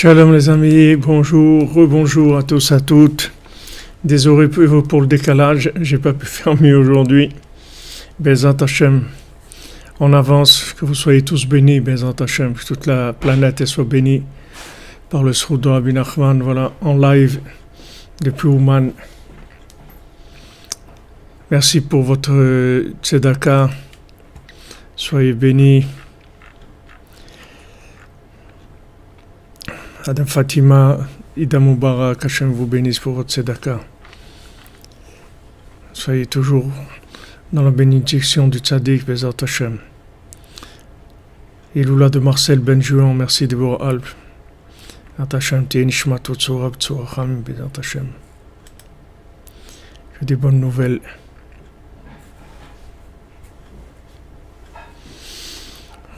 Shalom les amis, bonjour, rebonjour à tous, à toutes. Désolé pour le décalage, j'ai pas pu faire mieux aujourd'hui. Bezat Hashem, on avance, que vous soyez tous bénis, Bezat Hashem, que toute la planète soit bénie par le Sroud de Rabbi Nachman, voilà, en live depuis Ouman. Merci pour votre tzedaka, soyez bénis. Adam Fatima, Ida Mubarak, Hashem vous bénisse pour votre tzedaka. Soyez toujours dans la bénédiction du tzaddik, Bezat Hashem. Iloula de Marcel Benjuan, merci de vos Alpes. Bezat Hashem, Tei Nishmatot Tzorab Tzoracham, Bezat Hashem. J'ai des bonnes nouvelles.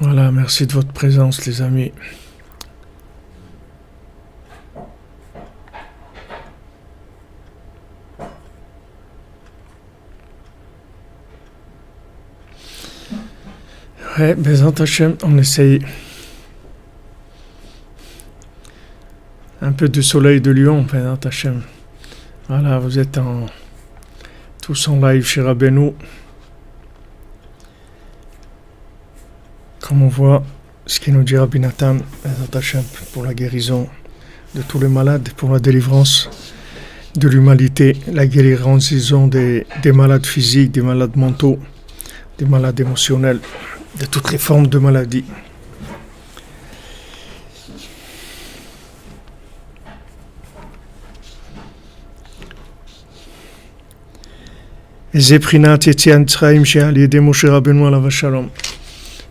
Voilà, merci de votre présence, les amis. Ouais, Bezat Hashem, on essaye un peu de soleil de Lyon, Bezat Hashem. Voilà, vous êtes tous en live chez Rabbeinu. Comme on voit ce qu'il nous dit Rabbi Nathan, Bezat Hashem, pour la guérison de tous les malades, pour la délivrance de l'humanité, la guérison des malades physiques, des malades mentaux, des malades émotionnels, de toutes les formes de maladies.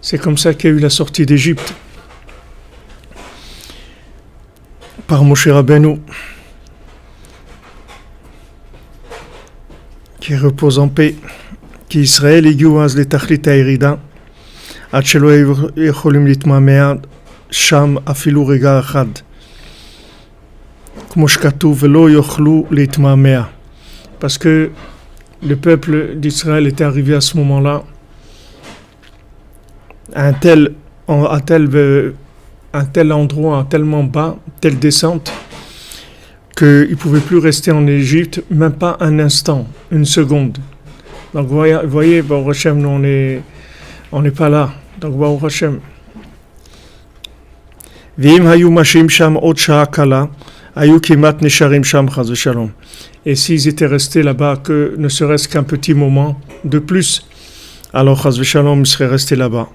C'est comme ça qu'il y a eu la sortie d'Égypte par Moshe Rabbeinu, qui repose en paix, qui Israël הגיעו אז לתכלית הירידה, עד שלא יכולים להתמהמה שם אפילו רגע אחד, כמו שכתוב ולא יוכלו להתמהמה, parce que le peuple d'Israël était arrivé à ce moment-là à un tel endroit, tellement bas, telle descente, qu'ils ne pouvaient plus rester en Égypte, même pas un instant, une seconde. Donc vous voyez, Baruch Hashem, nous on n'est pas là. Donc Baruch Hashem. Et s'ils étaient restés là-bas que ne serait-ce qu'un petit moment de plus, alors Chaz v'Shalom, ils seraient restés là-bas.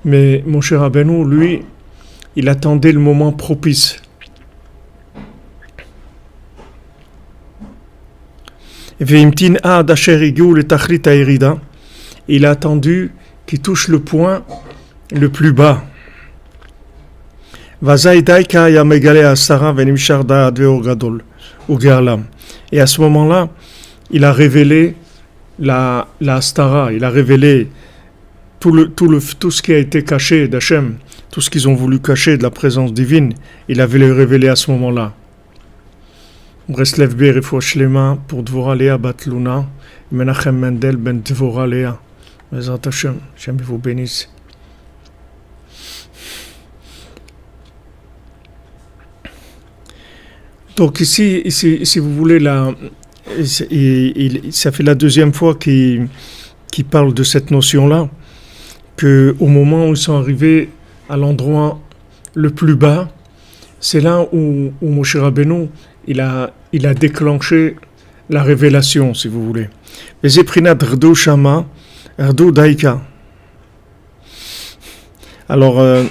Mais Moshe Rabbeinu, lui, il attendait le moment propice. Il a attendu qu'il touche le point le plus bas. Et à ce moment-là, il a révélé la Astara, il a révélé tout ce qui a été caché d'Hachem, tout ce qu'ils ont voulu cacher de la présence divine, il avait le révélé à ce moment-là. Breslev Ber et Fouachlema pour Dvorah Léa Batluna, Menachem Mendel ben Dvorah Léa. Bezat Hashem, Hashem vous bénisse. Donc ici, si vous voulez, ça fait la deuxième fois qu'il parle de cette notion-là, qu'au moment où ils sont arrivés à l'endroit le plus bas, c'est là où Moshe Rabbeinu il a déclenché la révélation, si vous voulez. Alors,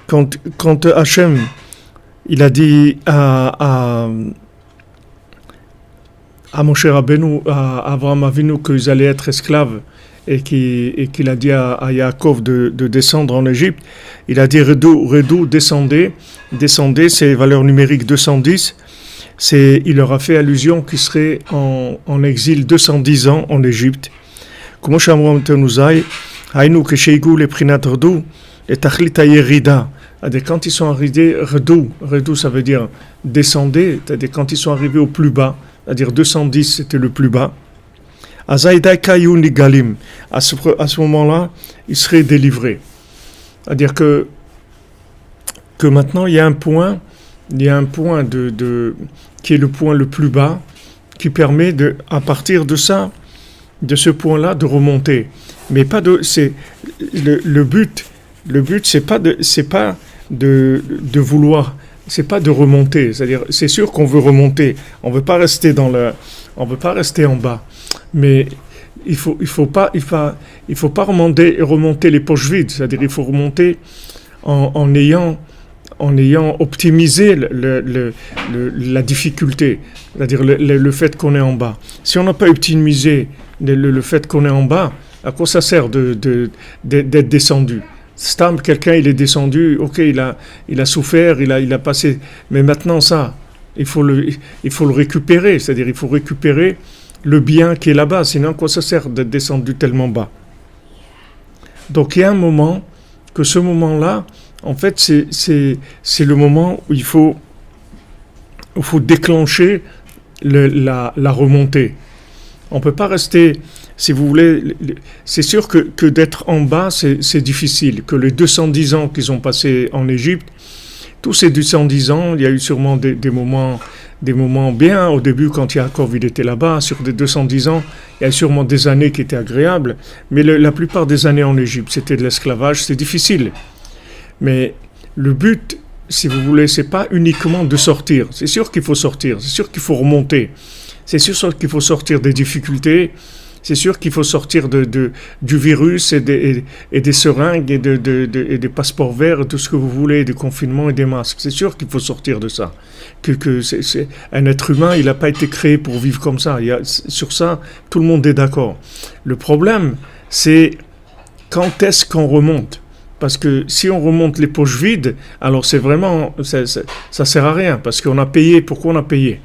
quand Hachem, il a dit à Moshe Rabbeinu, à Avraham Avinu, qu'ils allaient être esclaves, et qu'il a dit à Yaakov de descendre en Égypte, il a dit Redou, descendez, c'est valeur numérique 210, il leur a fait allusion qu'ils seraient en exil 210 ans en Égypte. Quand ils sont arrivés, Redou ça veut dire descendez, c'est-à-dire quand ils sont arrivés au plus bas, c'est-à-dire 210 c'était le plus bas. À ce moment-là, ils seraient délivrés. C'est-à-dire que maintenant il y a un point qui est le point le plus bas, qui permet à partir de ça, de ce point-là, de remonter. Mais pas de, c'est le but. Le but, c'est pas de vouloir, c'est pas de remonter. C'est-à-dire, c'est sûr qu'on veut remonter. On veut pas rester on veut pas rester en bas. Mais il faut pas remonter les poches vides. C'est-à-dire, il faut remonter en ayant optimisé la difficulté, c'est-à-dire le fait qu'on est en bas. Si on n'a pas optimisé le fait qu'on est en bas, à quoi ça sert d'être descendu? Stam, quelqu'un il est descendu, ok, il a souffert, il a passé, mais maintenant ça, il faut le récupérer, c'est-à-dire il faut récupérer le bien qui est là-bas, sinon à quoi ça sert d'être descendu tellement bas? Donc il y a un moment, que ce moment-là, en fait, c'est le moment où il faut déclencher la remontée. On ne peut pas rester, si vous voulez, c'est sûr que d'être en bas, c'est difficile. Que les 210 ans qu'ils ont passés en Égypte, tous ces 210 ans, il y a eu sûrement des moments bien. Au début, quand Yaakov il était là-bas, sur des 210 ans, il y a sûrement des années qui étaient agréables. Mais la plupart des années en Égypte, c'était de l'esclavage, c'est difficile. Mais le but, si vous voulez, c'est pas uniquement de sortir. C'est sûr qu'il faut sortir, c'est sûr qu'il faut remonter. C'est sûr qu'il faut sortir des difficultés, c'est sûr qu'il faut sortir du virus et des seringues et des passeports verts, tout ce que vous voulez, des confinements et des masques. C'est sûr qu'il faut sortir de ça. C'est un être humain, il n'a pas été créé pour vivre comme ça. Sur ça, tout le monde est d'accord. Le problème, c'est quand est-ce qu'on remonte? Parce que si on remonte les poches vides, alors c'est vraiment, ça sert à rien. Parce qu'on a payé, pourquoi on a payé?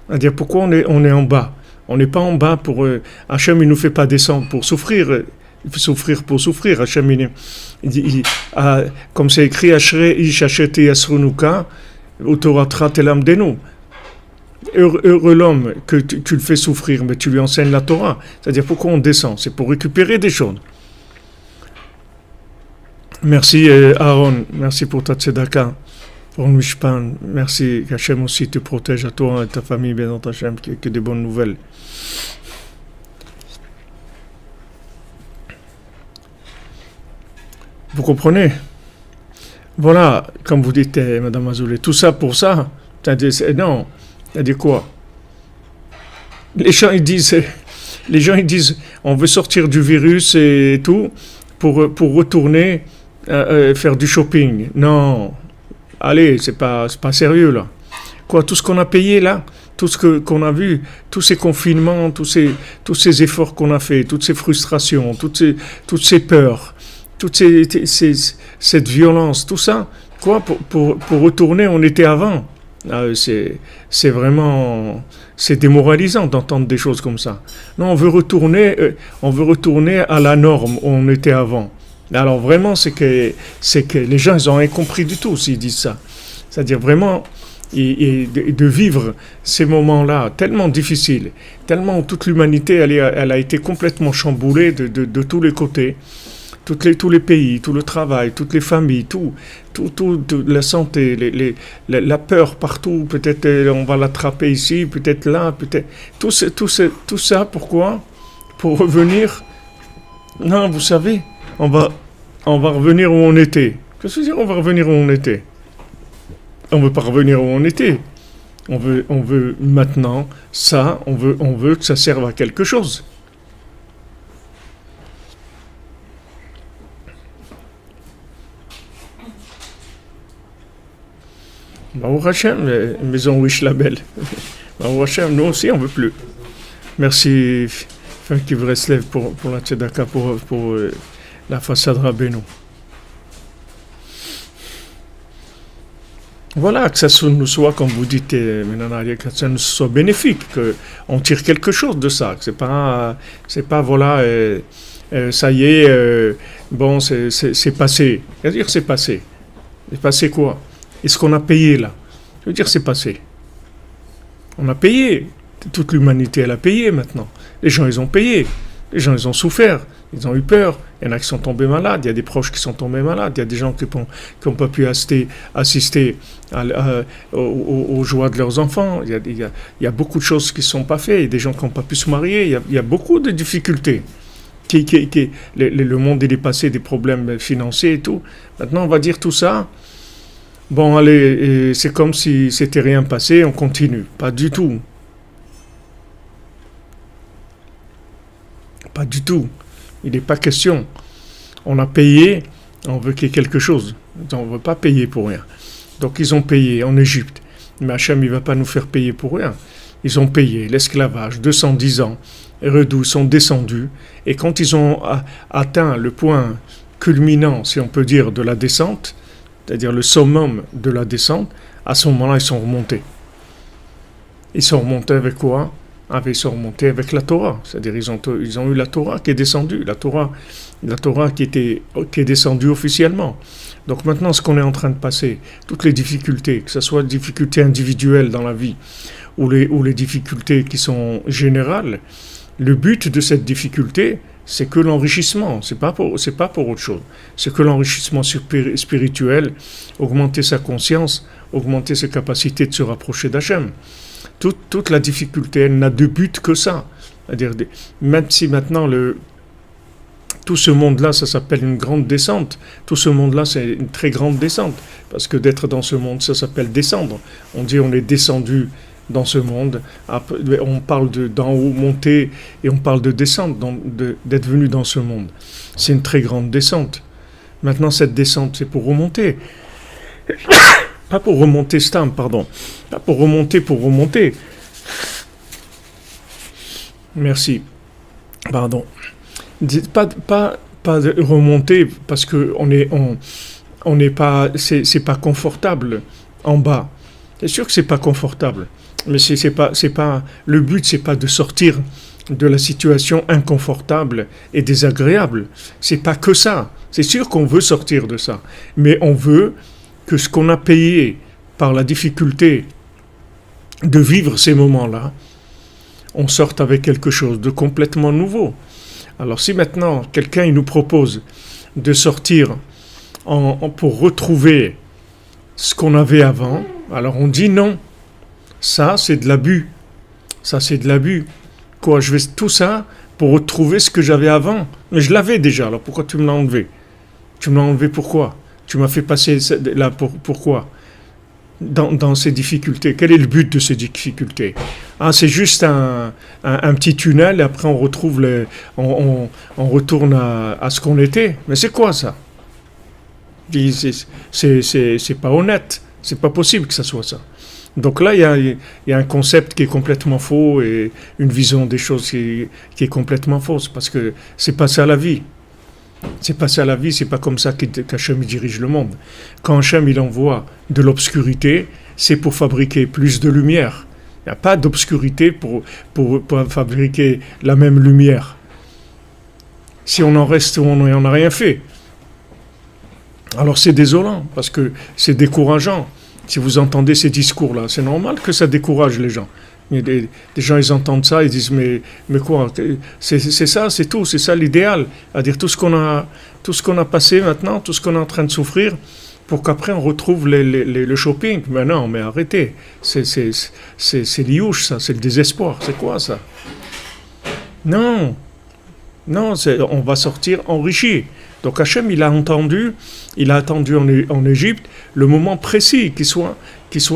C'est-à-dire pourquoi on est en bas? On n'est pas en bas pour... Hachem, il ne nous fait pas descendre pour souffrir. Il faut souffrir pour souffrir. Hachem, comme c'est écrit, Ashrei ish asheti yasrunuka, utoratrat elam denu. Heureux l'homme que tu le fais souffrir, mais tu lui enseignes la Torah. C'est-à-dire pourquoi on descend? C'est pour récupérer des choses. Merci Aaron, merci pour ta tzedaka, pour le mishpan, merci qu'Hachem aussi te protège à toi et ta famille, bien dans Hachem, que des bonnes nouvelles. Vous comprenez? Voilà, comme vous dites, Madame Azoulay, tout ça pour ça, non, c'est-à-dire quoi? Les gens ils disent, on veut sortir du virus et tout, pour retourner faire du shopping. Non, allez, c'est pas sérieux là. Quoi, tout ce qu'on a payé là, tout ce qu'on a vu, tous ces confinements, tous ces efforts qu'on a fait, toutes ces frustrations, toutes ces peurs, cette violence, tout ça, quoi, pour retourner où on était avant. C'est vraiment, c'est démoralisant d'entendre des choses comme ça. Non, on veut retourner à la norme où on était avant. Alors vraiment, c'est que les gens, ils n'ont rien compris du tout s'ils disent ça. C'est-à-dire vraiment, et de vivre ces moments-là tellement difficiles, tellement où toute l'humanité, elle a été complètement chamboulée de tous les côtés, tous les pays, tout le travail, toutes les familles, tout la santé, la peur partout, peut-être on va l'attraper ici, peut-être là, peut-être... Tout ça, pourquoi? Pour revenir... Non, vous savez... On va revenir où on était. Qu'est-ce que c'est dire on va revenir où on était? On ne veut pas revenir où on était. On veut maintenant ça, on veut que ça serve à quelque chose. Baruch Hashem, maison Wish Label. Baruch Hashem, nous aussi on ne veut plus. Merci Francky Breslev pour la tzedaka, pour la façade Rabbeinu. Voilà, que ça nous soit, comme vous dites, que ça nous soit bénéfique, qu'on tire quelque chose de ça, que c'est pas voilà, ça y est, bon, c'est passé. Je veux dire, c'est passé. C'est passé quoi? Et ce qu'on a payé là? Je veux dire, c'est passé. On a payé. Toute l'humanité, elle a payé maintenant. Les gens, ils ont payé. Les gens, ils ont souffert, ils ont eu peur. Il y en a qui sont tombés malades, il y a des proches qui sont tombés malades, il y a des gens qui n'ont pas pu assister aux joies de leurs enfants. Il y a beaucoup de choses qui ne sont pas faites. Il y a des gens qui n'ont pas pu se marier. Il y a beaucoup de difficultés. Le monde il est passé des problèmes financiers et tout. Maintenant, on va dire tout ça. Bon, allez, c'est comme si c'était rien passé, on continue. Pas du tout. Pas du tout. Il n'est pas question. On a payé, on veut qu'il y ait quelque chose. On ne veut pas payer pour rien. Donc ils ont payé en Égypte. Mais Hachem, il ne va pas nous faire payer pour rien. Ils ont payé l'esclavage, 210 ans. Les redous sont descendus. Et quand ils ont atteint le point culminant, si on peut dire, de la descente, c'est-à-dire le summum de la descente, à ce moment-là, ils sont remontés. Ils sont remontés avec quoi ? Ils sont remontés avec la Torah. C'est-à-dire ils ont eu la Torah qui est descendue. La Torah qui est descendue officiellement. Donc maintenant, ce qu'on est en train de passer, toutes les difficultés, que ce soit les difficultés individuelles dans la vie ou les difficultés qui sont générales, le but de cette difficulté, c'est que l'enrichissement, c'est pas pour autre chose. C'est que l'enrichissement spirituel, augmenter sa conscience, augmenter ses capacités de se rapprocher d'Hachem. Toute la difficulté, elle n'a de but que ça. C'est-à-dire, même si maintenant tout ce monde-là, ça s'appelle une grande descente. Tout ce monde-là, c'est une très grande descente. Parce que d'être dans ce monde, ça s'appelle descendre. On dit on est descendu dans ce monde. On parle d'en haut monter et on parle de descendre, d'être venu dans ce monde. C'est une très grande descente. Maintenant, cette descente, c'est pour remonter. Pas pour remonter Stam, pardon. Pas pour remonter. Merci. Pardon. Pas remonter parce que on n'est pas, c'est pas confortable en bas. C'est sûr que c'est pas confortable, mais c'est pas le but, c'est pas de sortir de la situation inconfortable et désagréable. C'est pas que ça. C'est sûr qu'on veut sortir de ça, mais on veut que ce qu'on a payé par la difficulté de vivre ces moments-là, on sorte avec quelque chose de complètement nouveau. Alors si maintenant quelqu'un il nous propose de sortir pour retrouver ce qu'on avait avant, alors on dit non. Ça c'est de l'abus. Quoi, je vais tout ça pour retrouver ce que j'avais avant. Mais je l'avais déjà, alors pourquoi tu me l'as enlevé ? Tu me l'as enlevé pourquoi ? Tu m'as fait passer là pourquoi ? Dans ces difficultés. Quel est le but de ces difficultés ? C'est juste un petit tunnel et après on retrouve on retourne à ce qu'on était. Mais c'est quoi ça ? C'est pas honnête. C'est pas possible que ça soit ça. Donc là, il y a un concept qui est complètement faux et une vision des choses qui est complètement fausse parce que c'est pas ça la vie. C'est pas ça la vie, c'est pas comme ça qu'Hachem dirige le monde. Quand Hachem il envoie de l'obscurité, c'est pour fabriquer plus de lumière. Il n'y a pas d'obscurité pour fabriquer la même lumière. Si on en reste où on n'en a rien fait, alors c'est désolant, parce que c'est décourageant. Si vous entendez ces discours-là, c'est normal que ça décourage les gens. Des gens, ils entendent ça, ils disent mais quoi, c'est ça, c'est tout, c'est ça l'idéal. C'est-à-dire tout ce qu'on a passé maintenant, tout ce qu'on est en train de souffrir, pour qu'après on retrouve le shopping. Mais non, mais arrêtez, c'est l'iouche ça, c'est le désespoir, c'est quoi ça ? Non, on va sortir enrichi. Donc Hachem, il a attendu en Égypte le moment précis qui soit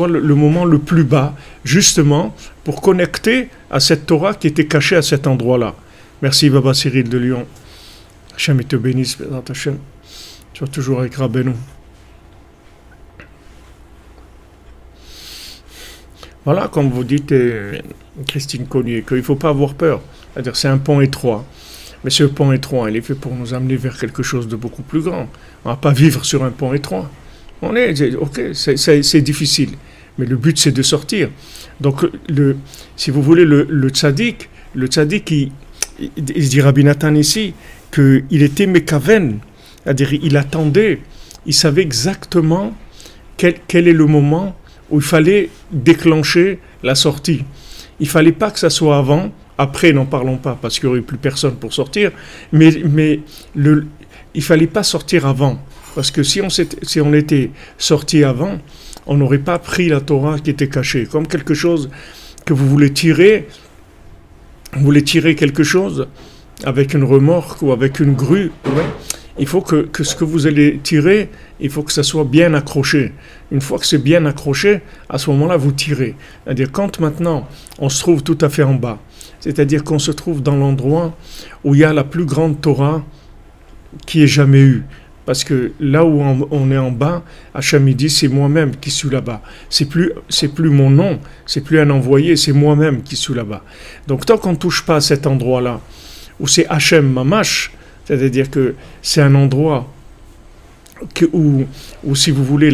le moment le plus bas, justement, pour connecter à cette Torah qui était cachée à cet endroit-là. Merci Baba Cyril de Lyon. Hachem, il te bénisse, Hachem. Tu vas toujours avec Rabbeinu. Voilà, comme vous dites, Christine Cognier, qu'il ne faut pas avoir peur. C'est-à-dire, c'est un pont étroit. Mais ce pont étroit, il est fait pour nous amener vers quelque chose de beaucoup plus grand. On ne va pas vivre sur un pont étroit. C'est difficile. Mais le but, c'est de sortir. Donc, si vous voulez, le tzaddik, il dit Rabbi Nathan ici, qu'il était mekaven, c'est-à-dire il attendait, il savait exactement quel est le moment où il fallait déclencher la sortie. Il ne fallait pas que ça soit avant, Après, n'en parlons pas parce qu'il n'y aurait plus personne pour sortir. Mais il fallait pas sortir avant. Parce que si on était sorti avant, on n'aurait pas pris la Torah qui était cachée. Comme quelque chose que vous voulez tirer quelque chose avec une remorque ou avec une grue. Ouais. Il faut que ce que vous allez tirer, il faut que ça soit bien accroché. Une fois que c'est bien accroché, à ce moment-là, vous tirez. C'est-à-dire, quand maintenant, on se trouve tout à fait en bas, c'est-à-dire qu'on se trouve dans l'endroit où il y a la plus grande Torah qui ait jamais eu. Parce que là où on est en bas, Hachem dit, c'est moi-même qui suis là-bas. C'est plus mon nom, c'est plus un envoyé, c'est moi-même qui suis là-bas. Donc tant qu'on ne touche pas à cet endroit-là, où c'est Hachem Mamash, c'est-à-dire que c'est un endroit où si vous voulez,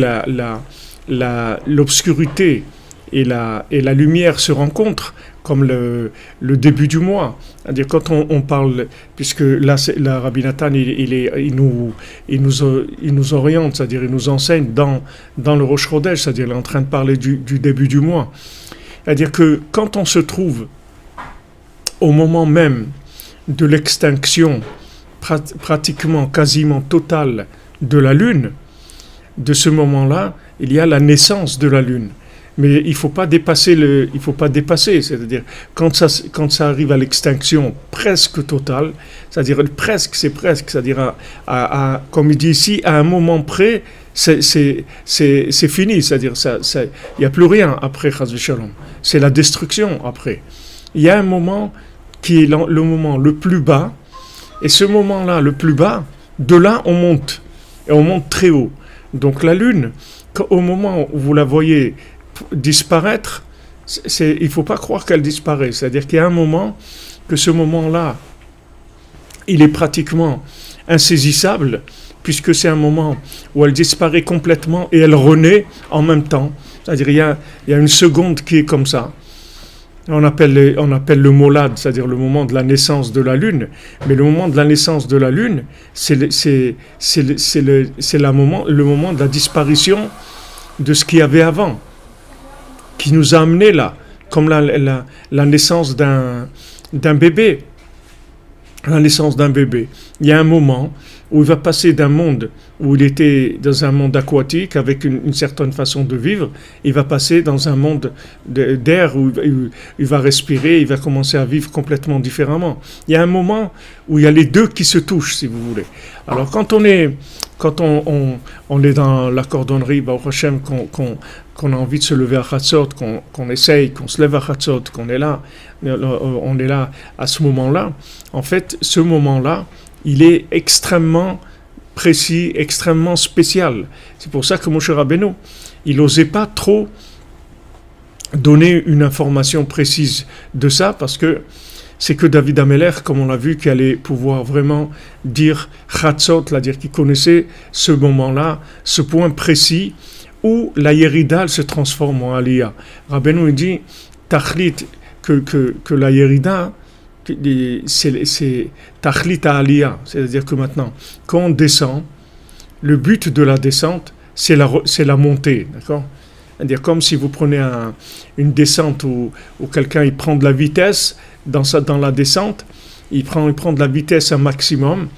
l'obscurité et la lumière se rencontrent, comme le début du mois. C'est-à-dire quand on parle, puisque là, Rabbi Nathan, il nous oriente, c'est-à-dire il nous enseigne dans le Rosh Chodesh, c'est-à-dire il est en train de parler du début du mois. C'est-à-dire que quand on se trouve au moment même de l'extinction pratiquement, quasiment totale de la Lune, de ce moment-là, il y a la naissance de la Lune. Mais il ne faut pas dépasser, c'est-à-dire quand ça arrive à l'extinction presque totale, c'est-à-dire c'est-à-dire comme il dit ici, à un moment près, c'est fini, c'est-à-dire il n'y a plus rien après Chas v'Shalom. C'est la destruction après. Il y a un moment qui est le moment le plus bas, et ce moment-là, le plus bas, de là on monte, et on monte très haut. Donc la Lune, au moment où vous la voyez disparaître, il ne faut pas croire qu'elle disparaît. C'est-à-dire qu'il y a un moment que ce moment-là, il est pratiquement insaisissable, puisque c'est un moment où elle disparaît complètement et elle renaît en même temps. C'est-à-dire qu'il y a une seconde qui est comme ça. On appelle le molad, c'est-à-dire le moment de la naissance de la Lune. Mais le moment de la naissance de la Lune, c'est le moment de la disparition de ce qu'il y avait avant, qui nous a amenés là, comme la naissance d'un bébé. La naissance d'un bébé. Il y a un moment où il va passer d'un monde où il était dans un monde aquatique avec une certaine façon de vivre, il va passer dans un monde d'air où il va respirer, il va commencer à vivre complètement différemment. Il y a un moment où il y a les deux qui se touchent, si vous voulez. Alors quand on est dans la cordonnerie, Baruch Hashem, qu'on a envie de se lever à Chatzot, qu'on essaye, qu'on se lève à Chatzot, on est là à ce moment-là. En fait, ce moment-là, il est extrêmement précis, extrêmement spécial. C'est pour ça que Moshe Rabbeinu, il n'osait pas trop donner une information précise de ça, parce que c'est que David Ameler, comme on l'a vu, qui allait pouvoir vraiment dire Chatzot, c'est-à-dire qu'il connaissait ce moment-là, ce point précis où la Yerida se transforme en Aliyah. Rabbeinu dit Tachlit, que la Yerida, c'est Tachlit à Aliyah, c'est-à-dire que maintenant, quand on descend, le but de la descente, c'est la montée, d'accord? C'est-à-dire comme si vous prenez une descente où quelqu'un il prend de la vitesse dans la descente, il prend de la vitesse un maximum,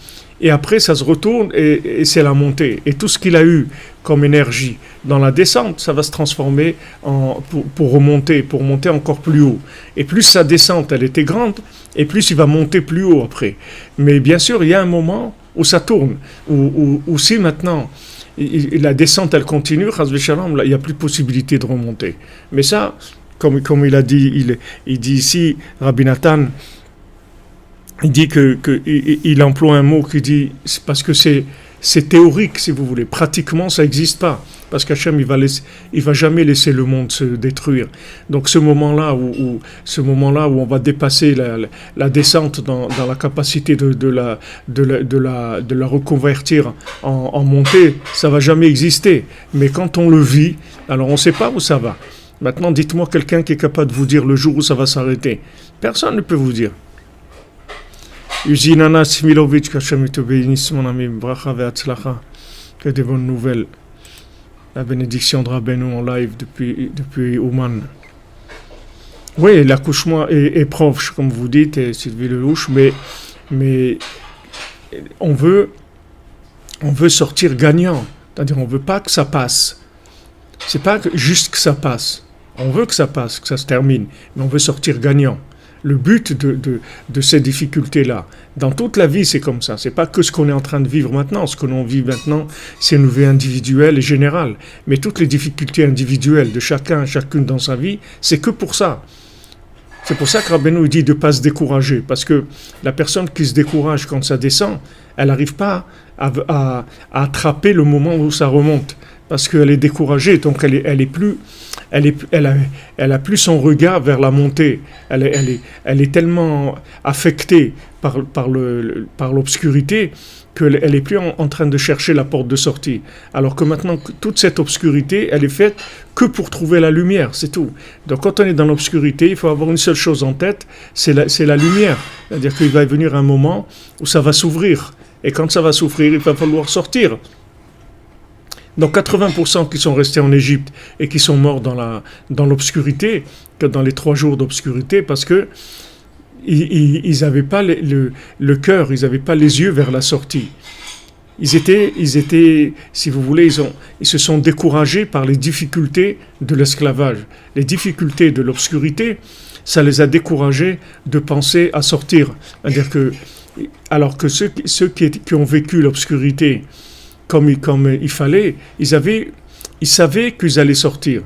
et après ça se retourne et c'est la montée. Et tout ce qu'il a eu comme énergie dans la descente, ça va se transformer pour monter encore plus haut. Et plus sa descente elle était grande, et plus il va monter plus haut après. Mais bien sûr, il y a un moment où ça tourne, où si maintenant la descente elle continue, Chas v'Shalom, il n'y a plus de possibilité de remonter. Mais ça, comme il a dit, il dit ici, Rabbi Nathan, il dit il emploie un mot qui dit, parce que c'est théorique, si vous voulez. Pratiquement, ça n'existe pas. Parce qu'Hachem, il va jamais laisser le monde se détruire. Donc, ce moment-là où on va dépasser la descente dans la capacité de la reconvertir en montée, ça va jamais exister. Mais quand on le vit, alors on ne sait pas où ça va. Maintenant, dites-moi quelqu'un qui est capable de vous dire le jour où ça va s'arrêter. Personne ne peut vous dire. Uzinana Smilovic, qu'Hachem te bénisse, mon ami, bracha ve'atzlacha, que des bonnes nouvelles. La bénédiction de Rabbeinu en live depuis Ouman. Oui, l'accouchement est proche, comme vous dites, et Sylvie Lelouch, mais on veut, on veut sortir gagnant. C'est-à-dire, on veut pas que ça passe. C'est pas juste que ça passe. On veut que ça passe, que ça se termine, mais on veut sortir gagnant. Le but de ces difficultés-là, dans toute la vie, c'est comme ça. C'est pas que ce qu'on est en train de vivre maintenant. Ce que l'on vit maintenant, c'est une vie individuelle et générale. Mais toutes les difficultés individuelles de chacun, chacune dans sa vie, c'est que pour ça. C'est pour ça que Rabbeinu dit de ne pas se décourager. Parce que la personne qui se décourage quand ça descend, elle n'arrive pas à attraper le moment où ça remonte. Parce qu'elle est découragée, donc elle a plus son regard vers la montée. Elle est tellement affectée par l'obscurité qu'elle est plus en train de chercher la porte de sortie. Alors que maintenant, toute cette obscurité, elle est faite que pour trouver la lumière, c'est tout. Donc quand on est dans l'obscurité, il faut avoir une seule chose en tête, c'est la lumière. C'est-à-dire qu'il va venir un moment où ça va s'ouvrir. Et quand ça va s'ouvrir, il va falloir sortir. Donc 80% qui sont restés en Égypte et qui sont morts dans l'obscurité, dans les 3 jours d'obscurité, parce que ils n'avaient pas le cœur, ils n'avaient pas les yeux vers la sortie. Ils étaient, si vous voulez, ils se sont découragés par les difficultés de l'esclavage. Les difficultés de l'obscurité, ça les a découragés de penser à sortir. C'est-à-dire que, alors que ceux qui ont vécu l'obscurité comme il fallait, ils savaient qu'ils allaient sortir.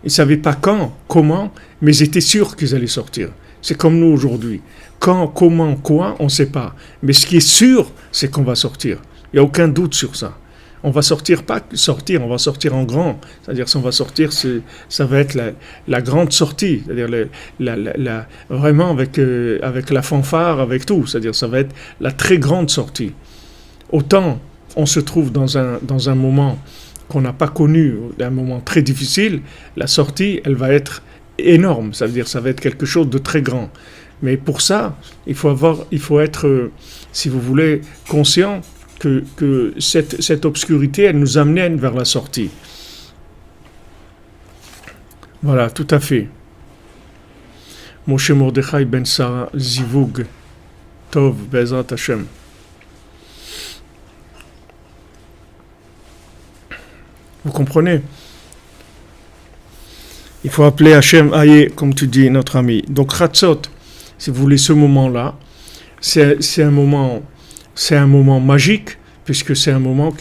Ils ne savaient pas quand, comment, mais ils étaient sûrs qu'ils allaient sortir. C'est comme nous aujourd'hui. Quand, comment, quoi, on ne sait pas. Mais ce qui est sûr, c'est qu'on va sortir. Il n'y a aucun doute sur ça. On va sortir, pas sortir, on va sortir en grand. C'est-à-dire, si on va sortir, ça va être la grande sortie. C'est-à-dire, vraiment avec la fanfare, avec tout. C'est-à-dire, ça va être la très grande sortie. Autant on se trouve dans un moment qu'on n'a pas connu, un moment très difficile, la sortie, elle va être énorme. Ça veut dire, ça va être quelque chose de très grand. Mais pour ça, il faut être, si vous voulez, conscient que cette obscurité, elle nous amène vers la sortie. Voilà, tout à fait. Moshe Mordechai ben Sarah Zivug Tov Bezrat Hashem. Vous comprenez? Il faut appeler Hachem Aye, comme tu dis, notre ami. Donc Chatzot, si vous voulez, ce moment-là, c'est un moment magique, puisque c'est un moment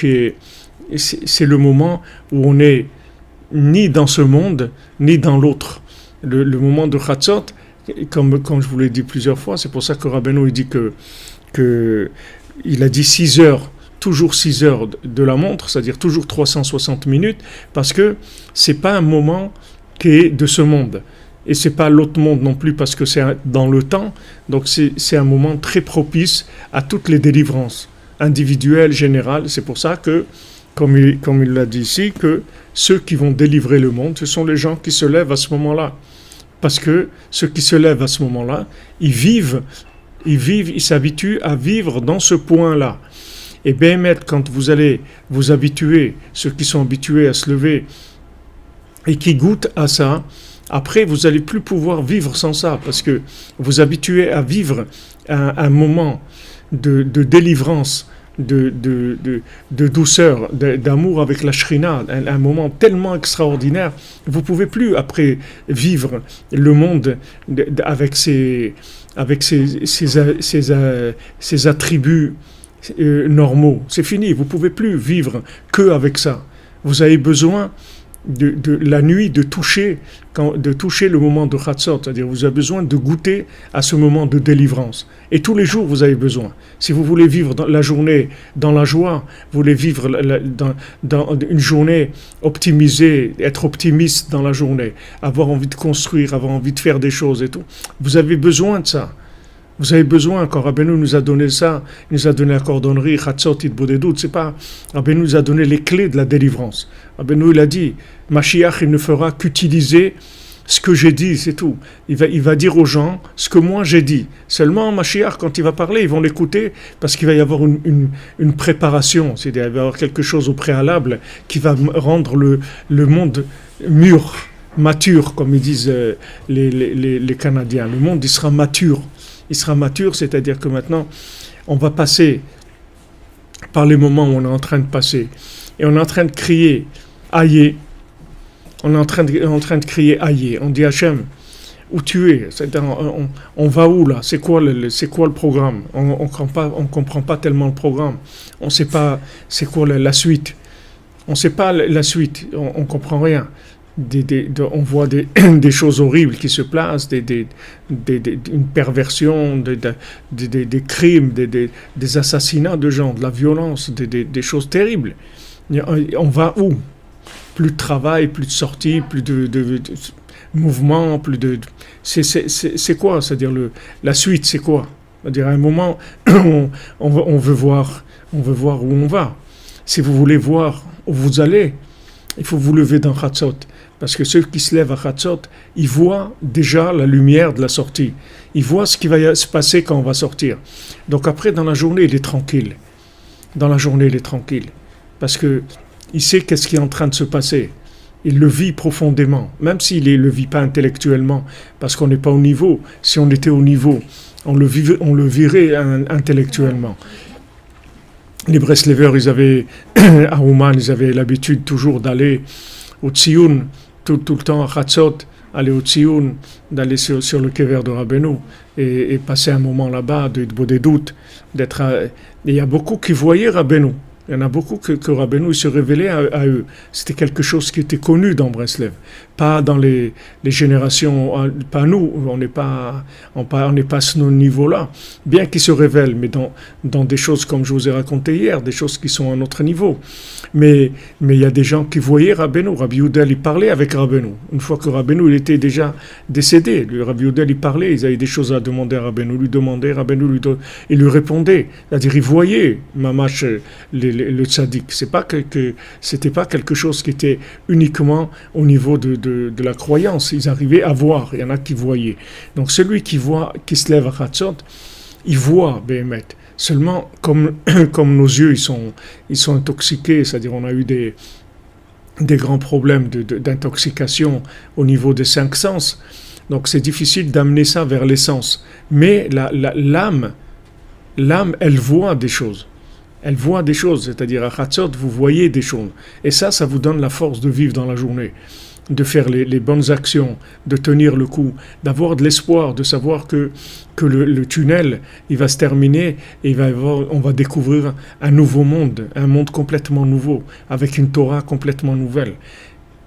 c'est le moment où on est ni dans ce monde, ni dans l'autre. Le moment de Chatzot, comme je vous l'ai dit plusieurs fois, c'est pour ça que Rabbeinu il dit que il a dit 6 heures, toujours 6 heures de la montre, c'est-à-dire toujours 360 minutes, parce que c'est pas un moment qui est de ce monde. Et c'est pas l'autre monde non plus, parce que c'est dans le temps. Donc c'est un moment très propice à toutes les délivrances, individuelles, générales. C'est pour ça que, comme il l'a dit ici, que ceux qui vont délivrer le monde, ce sont les gens qui se lèvent à ce moment-là. Parce que ceux qui se lèvent à ce moment-là, ils s'habituent à vivre dans ce point-là. Et bien, quand vous allez vous habituer, ceux qui sont habitués à se lever et qui goûtent à ça, après, vous n'allez plus pouvoir vivre sans ça, parce que vous habituez à vivre un moment de délivrance, de douceur, d'amour avec la Shrina, un moment tellement extraordinaire, vous ne pouvez plus après vivre le monde avec ses attributs normaux. C'est fini, vous ne pouvez plus vivre que avec ça. Vous avez besoin de la nuit de toucher le moment de Chatzot, c'est-à-dire vous avez besoin de goûter à ce moment de délivrance. Et tous les jours vous avez besoin. Si vous voulez vivre la journée dans la joie, vous voulez vivre dans une journée optimisée, être optimiste dans la journée, avoir envie de construire, avoir envie de faire des choses et tout, vous avez besoin de ça. Vous avez besoin, quand Rabbeinu nous a donné ça, il nous a donné la cordonnerie, Chatzot, Itbodedout, c'est pas, Rabbeinu nous a donné les clés de la délivrance. Rabbeinu, il a dit, Mashiach, il ne fera qu'utiliser ce que j'ai dit, c'est tout. Il va dire aux gens ce que moi j'ai dit. Seulement, Mashiach, quand il va parler, ils vont l'écouter, parce qu'il va y avoir une préparation, c'est-à-dire il va y avoir quelque chose au préalable qui va rendre le monde mûr, mature, comme ils disent les Canadiens. Le monde, il sera mature. Il sera mature, c'est-à-dire que maintenant, on va passer par les moments où on est en train de passer. Et on est en train de crier Aïe. On est en train de crier Aïe. On dit Hachem, où tu es? C'est-à-dire, on va où là? C'est quoi le programme? On comprend pas tellement le programme. On ne sait pas c'est quoi la suite. On ne sait pas la suite. On ne comprend rien. On voit des choses horribles qui se placent, une perversion, des crimes, des assassinats de gens, de la violence, des choses terribles. On va où? Plus de travail, plus de sortie, plus de mouvement, plus de... C'est quoi? C'est-à-dire la suite, c'est quoi? C'est-à-dire à un moment, on veut voir où on va. Si vous voulez voir où vous allez, il faut vous lever dans Chatzot. Parce que ceux qui se lèvent à Chatzot, ils voient déjà la lumière de la sortie. Ils voient ce qui va se passer quand on va sortir. Donc après, dans la journée, il est tranquille. Dans la journée, il est tranquille. Parce qu'il sait qu'est-ce qui est en train de se passer. Il le vit profondément, même s'il ne le vit pas intellectuellement, parce qu'on n'est pas au niveau. Si on était au niveau, on le virait intellectuellement. Les Breslevers, à Ouman, ils avaient l'habitude toujours d'aller au Tsioun, tout le temps à Chatzot, aller au Tsioun, d'aller sur le kever de Rabbeinu et passer un moment là-bas, de des doutes, d'être. Il y a beaucoup qui voyaient Rabbeinu. Il y en a beaucoup que Rabbeinu se révélait à eux. C'était quelque chose qui était connu dans Breslev. Pas dans les générations, pas nous, on n'est pas à ce niveau-là. Bien qu'ils se révèlent, mais dans des choses comme je vous ai raconté hier, des choses qui sont à notre niveau. Mais il y a des gens qui voyaient Rabbeinu. Rabbi Yehuda, il parlait avec Rabbeinu. Une fois que Rabbeinu, il était déjà décédé, Rabbi Yehuda, il parlait, ils avaient des choses à demander à Rabbeinu, lui demandait, Rabbeinu il lui répondait. C'est-à-dire, il voyait Mamash, le tzaddik. C'était pas quelque chose qui était uniquement au niveau de la croyance. Ils arrivaient à voir. Il y en a qui voyaient. Donc celui qui se lève à Chatzot, il voit Béhémet. Seulement, comme nos yeux, ils sont intoxiqués, c'est-à-dire on a eu des grands problèmes d'intoxication au niveau des 5 sens. Donc c'est difficile d'amener ça vers les sens. Mais l'âme, elle voit des choses. Elle voit des choses, c'est-à-dire à Chatzot, vous voyez des choses. Et ça vous donne la force de vivre dans la journée, de faire les bonnes actions, de tenir le coup, d'avoir de l'espoir, de savoir que le tunnel, il va se terminer et on va découvrir un nouveau monde, un monde complètement nouveau, avec une Torah complètement nouvelle.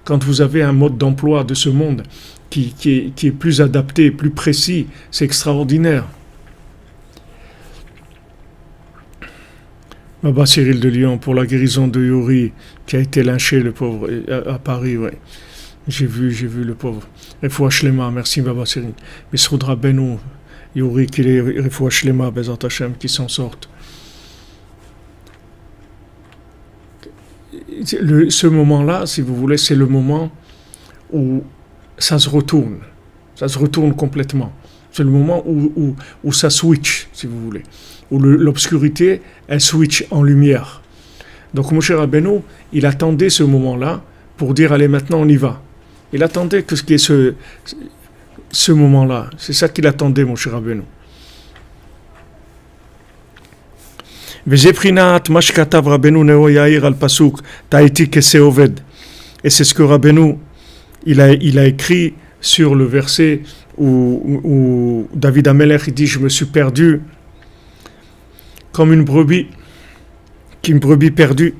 Quand vous avez un mode d'emploi de ce monde qui est plus adapté, plus précis, c'est extraordinaire. Baba Cyril de Lyon pour la guérison de Yuri qui a été lynché, le pauvre, à Paris, ouais. J'ai vu le pauvre. Refoua Shlema, merci Baba Cyril. Bisroud Rabbeinu, Yuri, qu'il est Refoua Shlema, Bezat Hashem, qui s'en sortent. Ce moment-là, si vous voulez, c'est le moment où ça se retourne. Ça se retourne complètement. C'est le moment où ça switch, si vous voulez. Où l'obscurité, elle switch en lumière. Donc Moshe Rabbeinu, il attendait ce moment-là pour dire, allez, maintenant on y va. Il attendait que ce qui est ce moment-là. C'est ça qu'il attendait, Moshe Rabbeinu. Vezeprinat mashkatav Rabbeinu neo yair al pasuk taiti kese oved. Et c'est ce que Rabbeinu, il a écrit sur le verset où David Amelech dit, je me suis perdu comme une brebis perdue.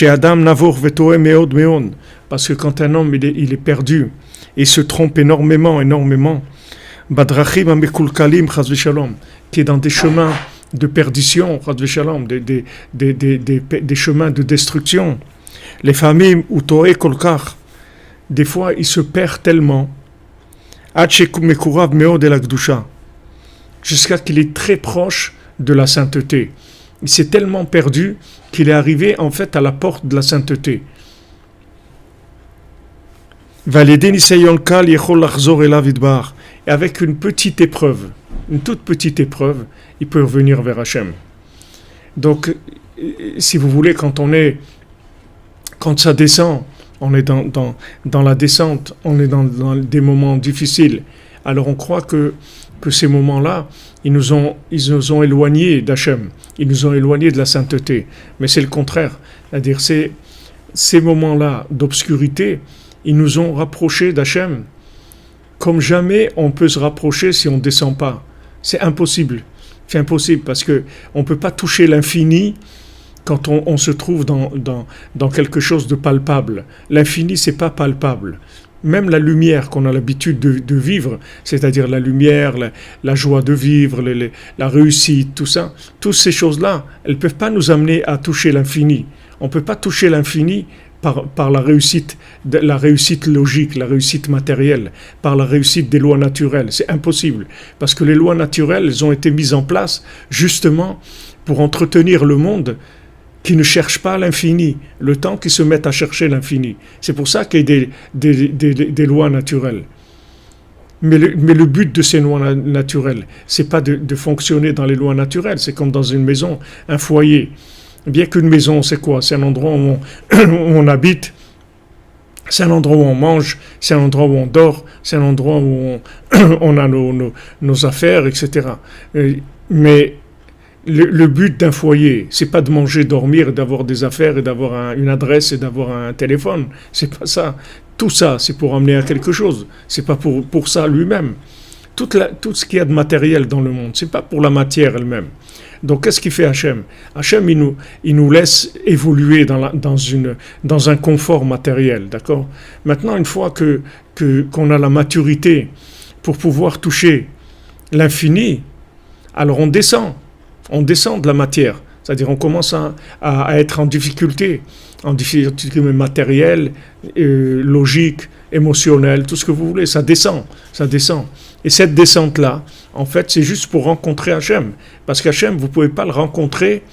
Adam navor vetoe meod meon. Parce que quand un homme il est perdu, il se trompe énormément, badrachim amekulkalim chas v'shalom, qui est dans des chemins de perdition, chas v'shalom, des chemins de destruction. Les familles ou toe kolkar, des fois il se perd tellement, jusqu'à qu'il est très proche de la sainteté. Il s'est tellement perdu qu'il est arrivé en fait à la porte de la sainteté. Et avec une petite épreuve, une toute petite épreuve, il peut revenir vers Hachem. Donc, si vous voulez, quand ça descend, on est dans la descente, on est dans des moments difficiles. Alors on croit que ces moments-là, ils nous ont éloignés d'Hachem, ils nous ont éloignés de la sainteté. Mais c'est le contraire. C'est-à-dire ces moments-là d'obscurité, ils nous ont rapprochés d'Hachem comme jamais on peut se rapprocher si on ne descend pas. C'est impossible. C'est impossible parce qu'on ne peut pas toucher l'infini quand on se trouve dans quelque chose de palpable. L'infini, ce n'est pas palpable. Même la lumière qu'on a l'habitude de vivre, c'est-à-dire la lumière, la joie de vivre, la réussite, tout ça, toutes ces choses-là, elles ne peuvent pas nous amener à toucher l'infini. On ne peut pas toucher l'infini par la réussite logique, la réussite matérielle, par la réussite des lois naturelles. C'est impossible, parce que les lois naturelles, elles ont été mises en place justement pour entretenir le monde qui ne cherche pas l'infini, le temps qu'ils se mettent à chercher l'infini. C'est pour ça qu'il y a des lois naturelles. Mais le but de ces lois naturelles, c'est pas de fonctionner dans les lois naturelles, c'est comme dans une maison, un foyer. Bien qu'une maison, c'est quoi? C'est un endroit où on habite, c'est un endroit où on mange, c'est un endroit où on dort, c'est un endroit où on a nos affaires, etc. Mais le but d'un foyer, c'est pas de manger, dormir, d'avoir des affaires et d'avoir une adresse et d'avoir un téléphone. C'est pas ça. Tout ça, c'est pour amener à quelque chose. C'est pas pour ça lui-même. Tout ce qu'il y a de matériel dans le monde, c'est pas pour la matière elle-même. Donc, qu'est-ce qu'il fait Hachem? Hachem, il nous laisse évoluer dans un confort matériel, d'accord? Maintenant, une fois qu'on a la maturité pour pouvoir toucher l'infini, alors on descend de la matière. C'est-à-dire, on commence à être en difficulté matérielle, logique, émotionnelle, tout ce que vous voulez, ça descend. Et cette descente-là, en fait, c'est juste pour rencontrer Hachem. Parce qu'Hachem, vous ne pouvez pas le rencontrer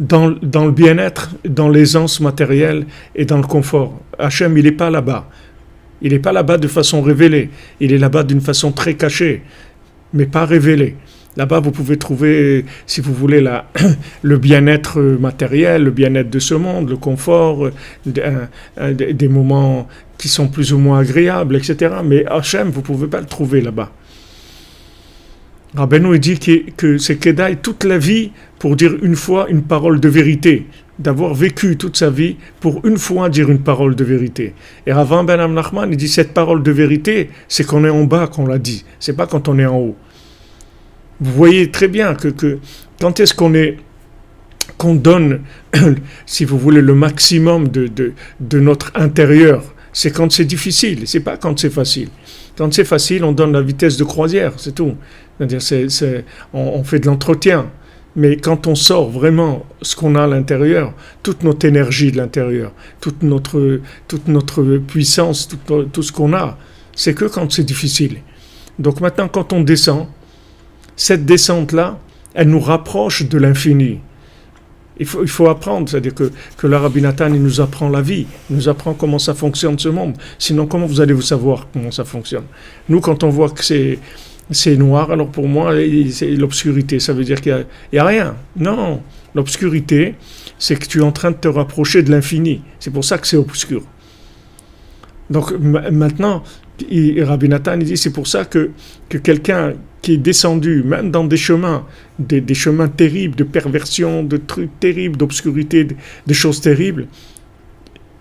dans le bien-être, dans l'aisance matérielle et dans le confort. Hachem, il n'est pas là-bas. Il n'est pas là-bas de façon révélée. Il est là-bas d'une façon très cachée, mais pas révélée. Là-bas, vous pouvez trouver, si vous voulez, le bien-être matériel, le bien-être de ce monde, le confort, des moments qui sont plus ou moins agréables, etc. Mais Hachem, vous ne pouvez pas le trouver là-bas. Rabbeinu dit que c'est Kedaï toute la vie pour dire une fois une parole de vérité, d'avoir vécu toute sa vie pour une fois dire une parole de vérité. Et Rav Ben Nachman, il dit cette parole de vérité, c'est qu'on est en bas qu'on l'a dit, c'est pas quand on est en haut. Vous voyez très bien que quand est-ce qu'on donne, si vous voulez, le maximum de notre intérieur, c'est quand c'est difficile, c'est pas quand c'est facile. Quand c'est facile, on donne la vitesse de croisière, c'est tout. C'est-à-dire, on fait de l'entretien. Mais quand on sort vraiment ce qu'on a à l'intérieur, toute notre énergie de l'intérieur, toute notre puissance, tout ce qu'on a, c'est que quand c'est difficile. Donc maintenant, quand on descend, cette descente-là, elle nous rapproche de l'infini. Il faut apprendre, c'est-à-dire que le Rabbi Nathan, il nous apprend la vie, il nous apprend comment ça fonctionne ce monde. Sinon, comment vous allez vous savoir comment ça fonctionne? Nous, quand on voit que c'est noir, alors pour moi, c'est l'obscurité. Ça veut dire qu'il n'y a rien. Non, l'obscurité, c'est que tu es en train de te rapprocher de l'infini. C'est pour ça que c'est obscur. Donc maintenant, Rabbi Nathan, il dit, c'est pour ça que quelqu'un qui est descendu, même dans des chemins terribles, de perversion, de trucs terribles, d'obscurité, des choses terribles,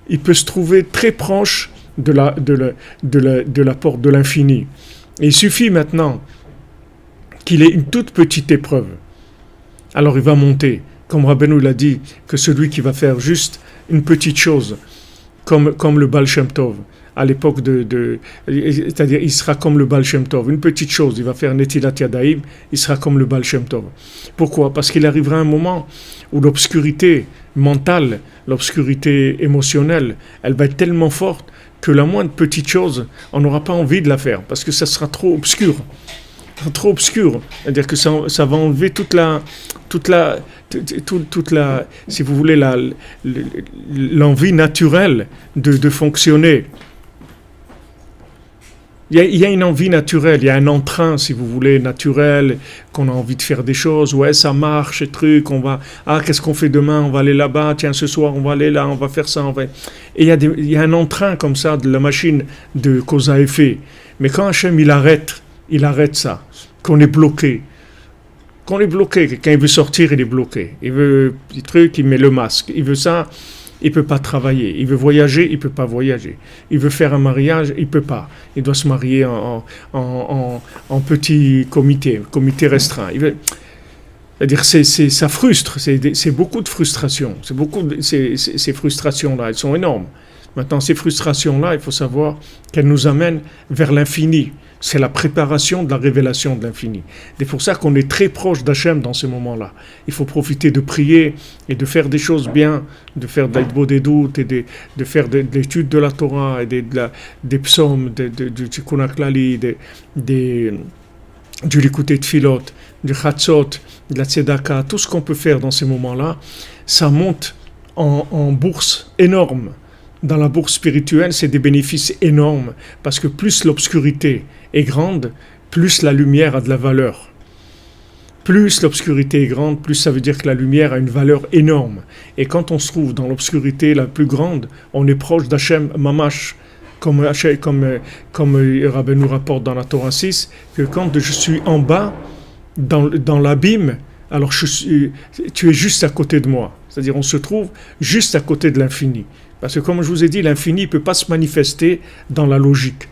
il peut se trouver très proche de la porte de l'infini. Et il suffit maintenant qu'il ait une toute petite épreuve. Alors il va monter. Comme Rabbeinu l'a dit, que celui qui va faire juste une petite chose, comme le Baal Shem Tov, à l'époque c'est-à-dire il sera comme le Baal Shem Tov, une petite chose, il va faire Netilat Yadayim, il sera comme le Baal Shem Tov. Pourquoi? Parce qu'il arrivera un moment où l'obscurité mentale, l'obscurité émotionnelle, elle va être tellement forte que la moindre petite chose, on n'aura pas envie de la faire, parce que ça sera trop obscur. Trop obscur, c'est-à-dire que ça va enlever toute la, si vous voulez, l'envie naturelle de fonctionner. Il y a une envie naturelle, il y a un entrain, si vous voulez, naturel, qu'on a envie de faire des choses. Ouais, ça marche, et truc, on va... Ah, qu'est-ce qu'on fait demain? On va aller là-bas, tiens, ce soir, on va aller là, on va faire ça, on va... Et il y a un entrain comme ça de la machine de cause à effet. Mais quand Hachem, il arrête ça, qu'on est bloqué. Quand il veut sortir, il est bloqué. Il veut des trucs, il met le masque. Il veut ça, il ne peut pas travailler. Il veut voyager, il ne peut pas voyager. Il veut faire un mariage, il ne peut pas. Il doit se marier en petit comité restreint. C'est-à-dire, ça frustre, c'est beaucoup de frustration. Ces frustrations-là, elles sont énormes. Maintenant, ces frustrations-là, il faut savoir qu'elles nous amènent vers l'infini. C'est la préparation de la révélation de l'infini. C'est pour ça qu'on est très proche d'Hachem dans ces moments-là. Il faut profiter de prier et de faire des choses bien, de faire de l'Aïdbo des doutes et de faire de l'étude de la Torah et des psaumes, du Tikkun HaKlali, du Likutei Tfilot, du Chatzot, de la Tzedaka, tout ce qu'on peut faire dans ces moments-là, ça monte en bourse énorme. Dans la bourse spirituelle, c'est des bénéfices énormes, parce que plus l'obscurité est grande, plus la lumière a de la valeur. Plus l'obscurité est grande, plus ça veut dire que la lumière a une valeur énorme. Et quand on se trouve dans l'obscurité la plus grande, on est proche d'Hachem Mamash, comme Rabbi nous rapporte dans la Torah 6, que quand je suis en bas, dans l'abîme, alors tu es juste à côté de moi. C'est-à-dire on se trouve juste à côté de l'infini. Parce que comme je vous ai dit, l'infini ne peut pas se manifester dans la logique.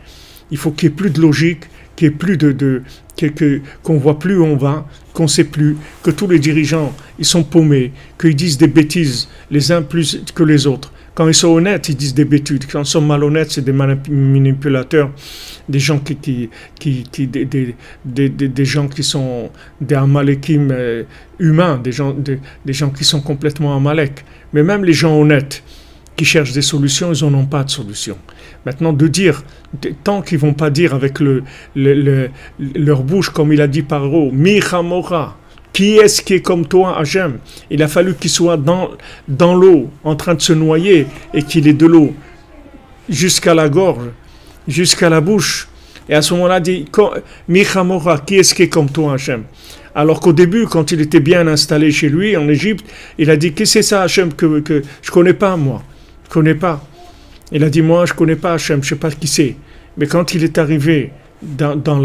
Il faut qu'il n'y ait plus de logique, qu'il n'y ait plus qu'on ne voit plus où on va, qu'on ne sait plus, que tous les dirigeants, ils sont paumés, qu'ils disent des bêtises les uns plus que les autres. Quand ils sont honnêtes, ils disent des bêtises. Quand ils sont malhonnêtes, c'est des manipulateurs, des gens des gens qui sont des Amalekim humains, des gens qui sont complètement Amalek. Mais même les gens honnêtes, qui cherchent des solutions, ils n'en ont pas de solution. Maintenant, de dire, tant qu'ils ne vont pas dire avec leur bouche, comme il a dit Paro, Mi Chamora, qui est-ce qui est comme toi, Hachem? Il a fallu qu'il soit dans l'eau, en train de se noyer, et qu'il ait de l'eau jusqu'à la gorge, jusqu'à la bouche. Et à ce moment-là, il dit, Mi Chamora, qui est-ce qui est comme toi, Hachem? Alors qu'au début, quand il était bien installé chez lui, en Égypte, il a dit, qu'est-ce que c'est ça, Hachem, que je ne connais pas, moi? Je ne connais pas. Il a dit, moi, je ne connais pas Hachem, je ne sais pas qui c'est. Mais quand il est arrivé dans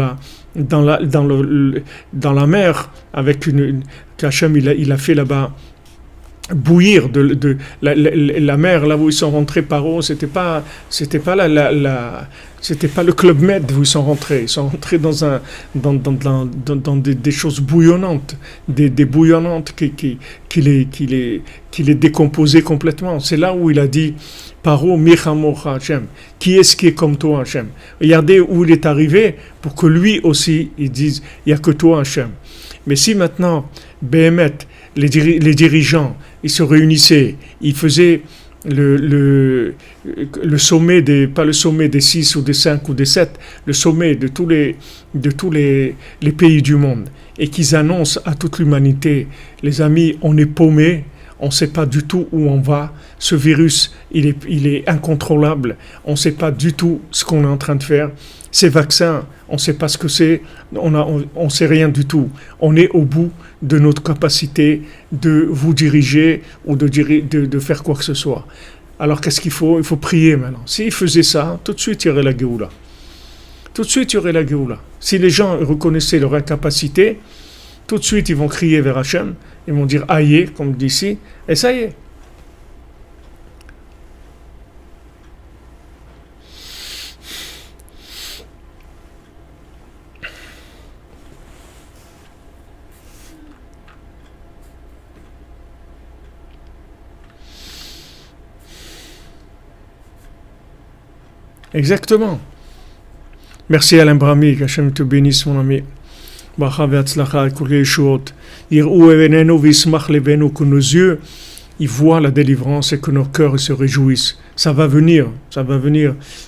la mer, avec qu'Hachem, il a fait là-bas bouillir la mer, là où ils sont rentrés par eau, c'était pas le Club Med où ils sont rentrés. Ils sont rentrés dans des choses bouillonnantes, des bouillonnantes qui les décomposaient complètement. C'est là où il a dit Paro Michamocha Hachem, qui est-ce qui est comme toi Hachem? Regardez où il est arrivé pour que lui aussi il dise il n'y a que toi Hachem. Mais si maintenant Béhémet, les dirigeants, ils se réunissaient, ils faisaient le sommet pas le sommet des 6 ou des 5 ou des 7, le sommet de tous les pays du monde, et qu'ils annoncent à toute l'humanité, les amis, on est paumés, on ne sait pas du tout où on va, ce virus, il est incontrôlable, on ne sait pas du tout ce qu'on est en train de faire, ces vaccins, on ne sait pas ce que c'est, on ne sait rien du tout, on est au bout de notre capacité de vous diriger ou de faire quoi que ce soit. Alors qu'est-ce qu'il faut? Il faut prier maintenant. S'ils faisaient ça, tout de suite il y aurait la Géoula. Tout de suite il y aurait la Géoula. Si les gens reconnaissaient leur incapacité, tout de suite ils vont crier vers Hachem, ils vont dire aïe, comme on dit ici, et ça y est. Exactement. Merci Alain Brami, qu'Hachem te bénisse mon ami. Bracha ve'atzlacha, kol yeshuot. Yir'u evenenu v'yismach levenu, que nos yeux, ils voient la délivrance et que nos cœurs se réjouissent. Ça va venir.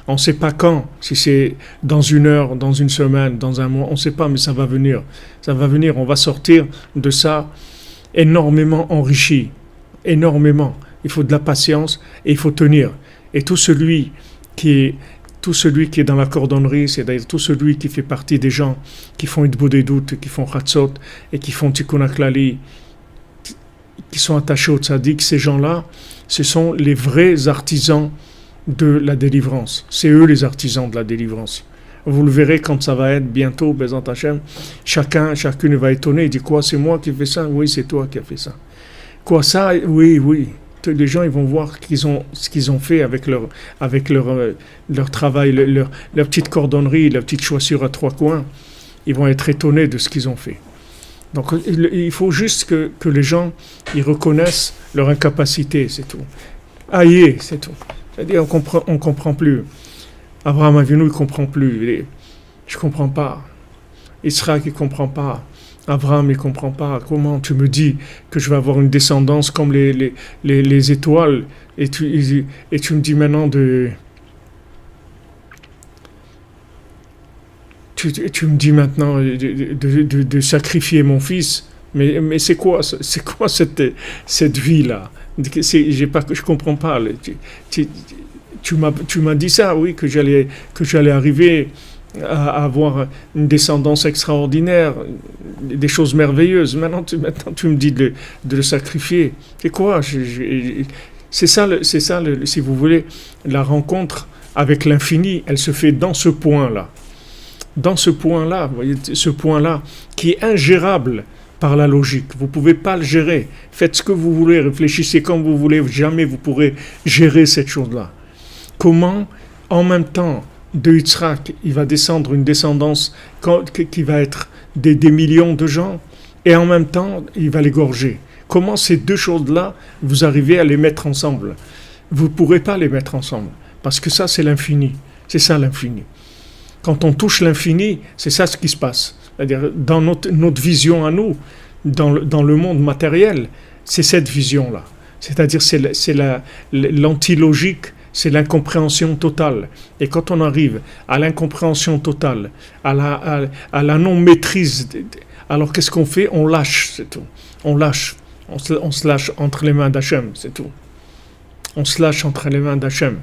On ne sait pas quand, si c'est dans 1 heure, dans 1 semaine, dans 1 mois, on ne sait pas, mais ça va venir. Ça va venir, on va sortir de ça énormément enrichi. Énormément. Il faut de la patience et il faut tenir. Et tout celui qui tout celui qui est dans la cordonnerie, c'est-à-dire tout celui qui fait partie des gens qui font Idbo des doutes, qui font Chatzot et qui font Tikkun HaKlali, qui sont attachés au tzaddik, ces gens-là, ce sont les vrais artisans de la délivrance. C'est eux les artisans de la délivrance. Vous le verrez quand ça va être bientôt, Bezant Hashem, chacune va étonner, il dit quoi, c'est moi qui fais ça? Oui, c'est toi qui as fait ça. Quoi ça? Oui, oui. Les gens ils vont voir ce qu'ils ont fait avec leur travail, leur petite cordonnerie, leur petite chaussure à trois coins. Ils vont être étonnés de ce qu'ils ont fait. Donc il faut juste que les gens ils reconnaissent leur incapacité, c'est tout. Aïe, c'est tout. C'est-à-dire on comprend plus. Abraham Avinu il comprend plus. Je comprends pas. Israël il comprend pas. Abraham, il ne comprend pas. Comment tu me dis que je vais avoir une descendance comme les étoiles et tu me dis maintenant tu me dis maintenant de sacrifier mon fils. Mais c'est quoi cette vie-là? Je comprends pas. Tu m'as dit ça, oui, que j'allais arriver à avoir une descendance extraordinaire, des choses merveilleuses. Maintenant, tu me dis de le sacrifier. C'est quoi? C'est ça, si vous voulez, la rencontre avec l'infini, elle se fait dans ce point-là. Dans ce point-là, vous voyez, ce point-là qui est ingérable par la logique. Vous ne pouvez pas le gérer. Faites ce que vous voulez, réfléchissez comme vous voulez, jamais vous pourrez gérer cette chose-là. Comment, en même temps, de Yitzhak, il va descendre une descendance qui va être des millions de gens, et en même temps, il va l'égorger. Comment ces deux choses-là, vous arrivez à les mettre ensemble? Vous ne pourrez pas les mettre ensemble, parce que ça, c'est l'infini. C'est ça, l'infini. Quand on touche l'infini, c'est ça ce qui se passe. C'est-à-dire, dans notre vision à nous, dans le monde matériel, c'est cette vision-là. C'est-à-dire, c'est l'antilogique, c'est l'incompréhension totale. Et quand on arrive à l'incompréhension totale, à la non-maîtrise, alors qu'est-ce qu'on fait? On lâche, c'est tout. On lâche. On se lâche entre les mains d'Hachem, c'est tout. On se lâche entre les mains d'Hachem.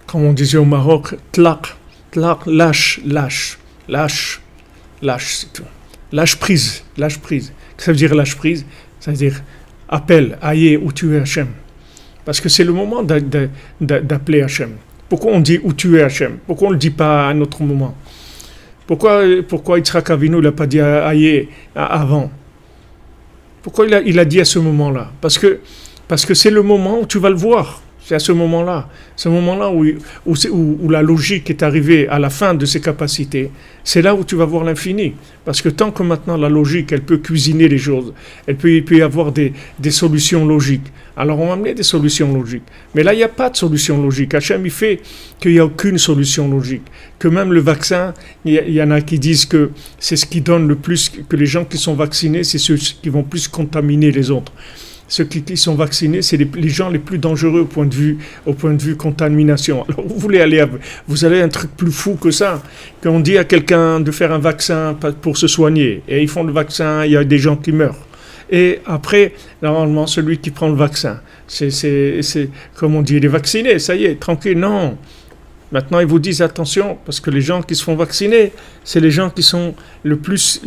Comme on disait au Maroc, tlaq, lâche, c'est tout. Lâche prise. Qu'est-ce que ça veut dire lâche prise? Ça veut dire appelle, aïe, où tu es Hachem. Parce que c'est le moment d'appeler Hachem. Pourquoi on dit où tu es Hachem? Pourquoi on ne le dit pas à un autre moment? Pourquoi Yitzhak Avinu ne l'a pas dit aïe avant? Pourquoi il a dit à ce moment-là? Parce que c'est le moment où tu vas le voir. C'est à ce moment-là où la logique est arrivée à la fin de ses capacités. C'est là où tu vas voir l'infini. Parce que tant que maintenant la logique, elle peut cuisiner les choses, il peut y avoir des solutions logiques. Alors on va amener des solutions logiques. Mais là, il n'y a pas de solution logique. Hachem, il fait qu'il n'y a aucune solution logique. Que même le vaccin, il y en a qui disent que c'est ce qui donne le plus, que les gens qui sont vaccinés, c'est ceux qui vont plus contaminer les autres. Ceux qui sont vaccinés, c'est les gens les plus dangereux au point de vue contamination. Alors vous allez un truc plus fou que ça. Quand on dit à quelqu'un de faire un vaccin pour se soigner, et ils font le vaccin, il y a des gens qui meurent. Et après, normalement, celui qui prend le vaccin, c'est comme on dit, il est vacciné, ça y est, tranquille. Non. Maintenant, ils vous disent attention, parce que les gens qui se font vacciner, c'est les gens qui sont le plus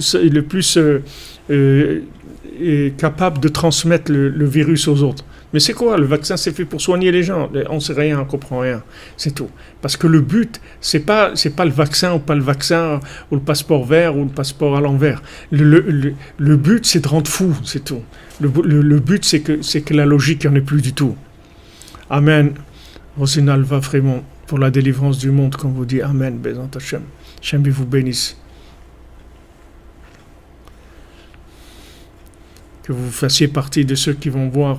capable de transmettre le virus aux autres. Mais c'est quoi? Le vaccin, c'est fait pour soigner les gens. On ne sait rien, on ne comprend rien. C'est tout. Parce que le but, c'est pas le vaccin ou le passeport vert ou le passeport à l'envers. Le but, c'est de rendre fou, c'est tout. Le but, c'est que la logique, il n'y en ait plus du tout. Amen. Rosinal va vraiment pour la délivrance du monde, comme vous dit. Amen. Bézant Hachem. Hachem vous bénisse. Que vous fassiez partie de ceux qui vont voir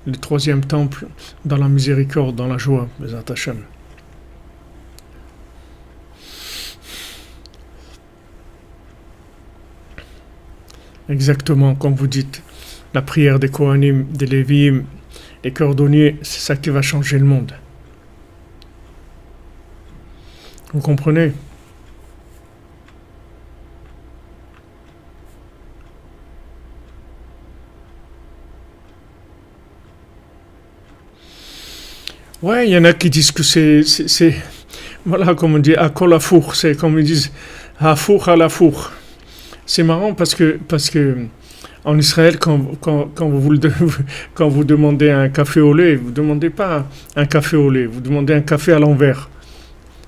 le troisième temple dans la miséricorde, dans la joie, Bézant Hachem. Exactement, comme vous dites, la prière des Kohanim, des Lévi'im, des cordonniers, c'est ça qui va changer le monde. Vous comprenez? Ouais, il y en a qui disent que voilà, comme on dit, à kol à four, c'est comme ils disent, à four à la four. C'est marrant parce que en Israël, quand vous demandez un café au lait, vous ne demandez pas un café au lait, vous demandez un café à l'envers.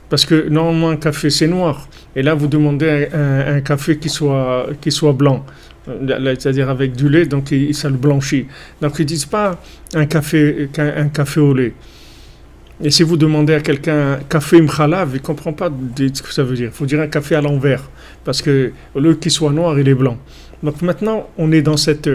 Parce que normalement, un café, c'est noir. Et là, vous demandez un café qui soit blanc. C'est-à-dire avec du lait, donc ça le blanchit. Donc, ils ne disent pas un café au lait. Et si vous demandez à quelqu'un un café mkhalav, il ne comprend pas ce que ça veut dire. Il faut dire un café à l'envers. Parce que au lieu qu'il soit noir, il est blanc. Donc maintenant, on est dans cette...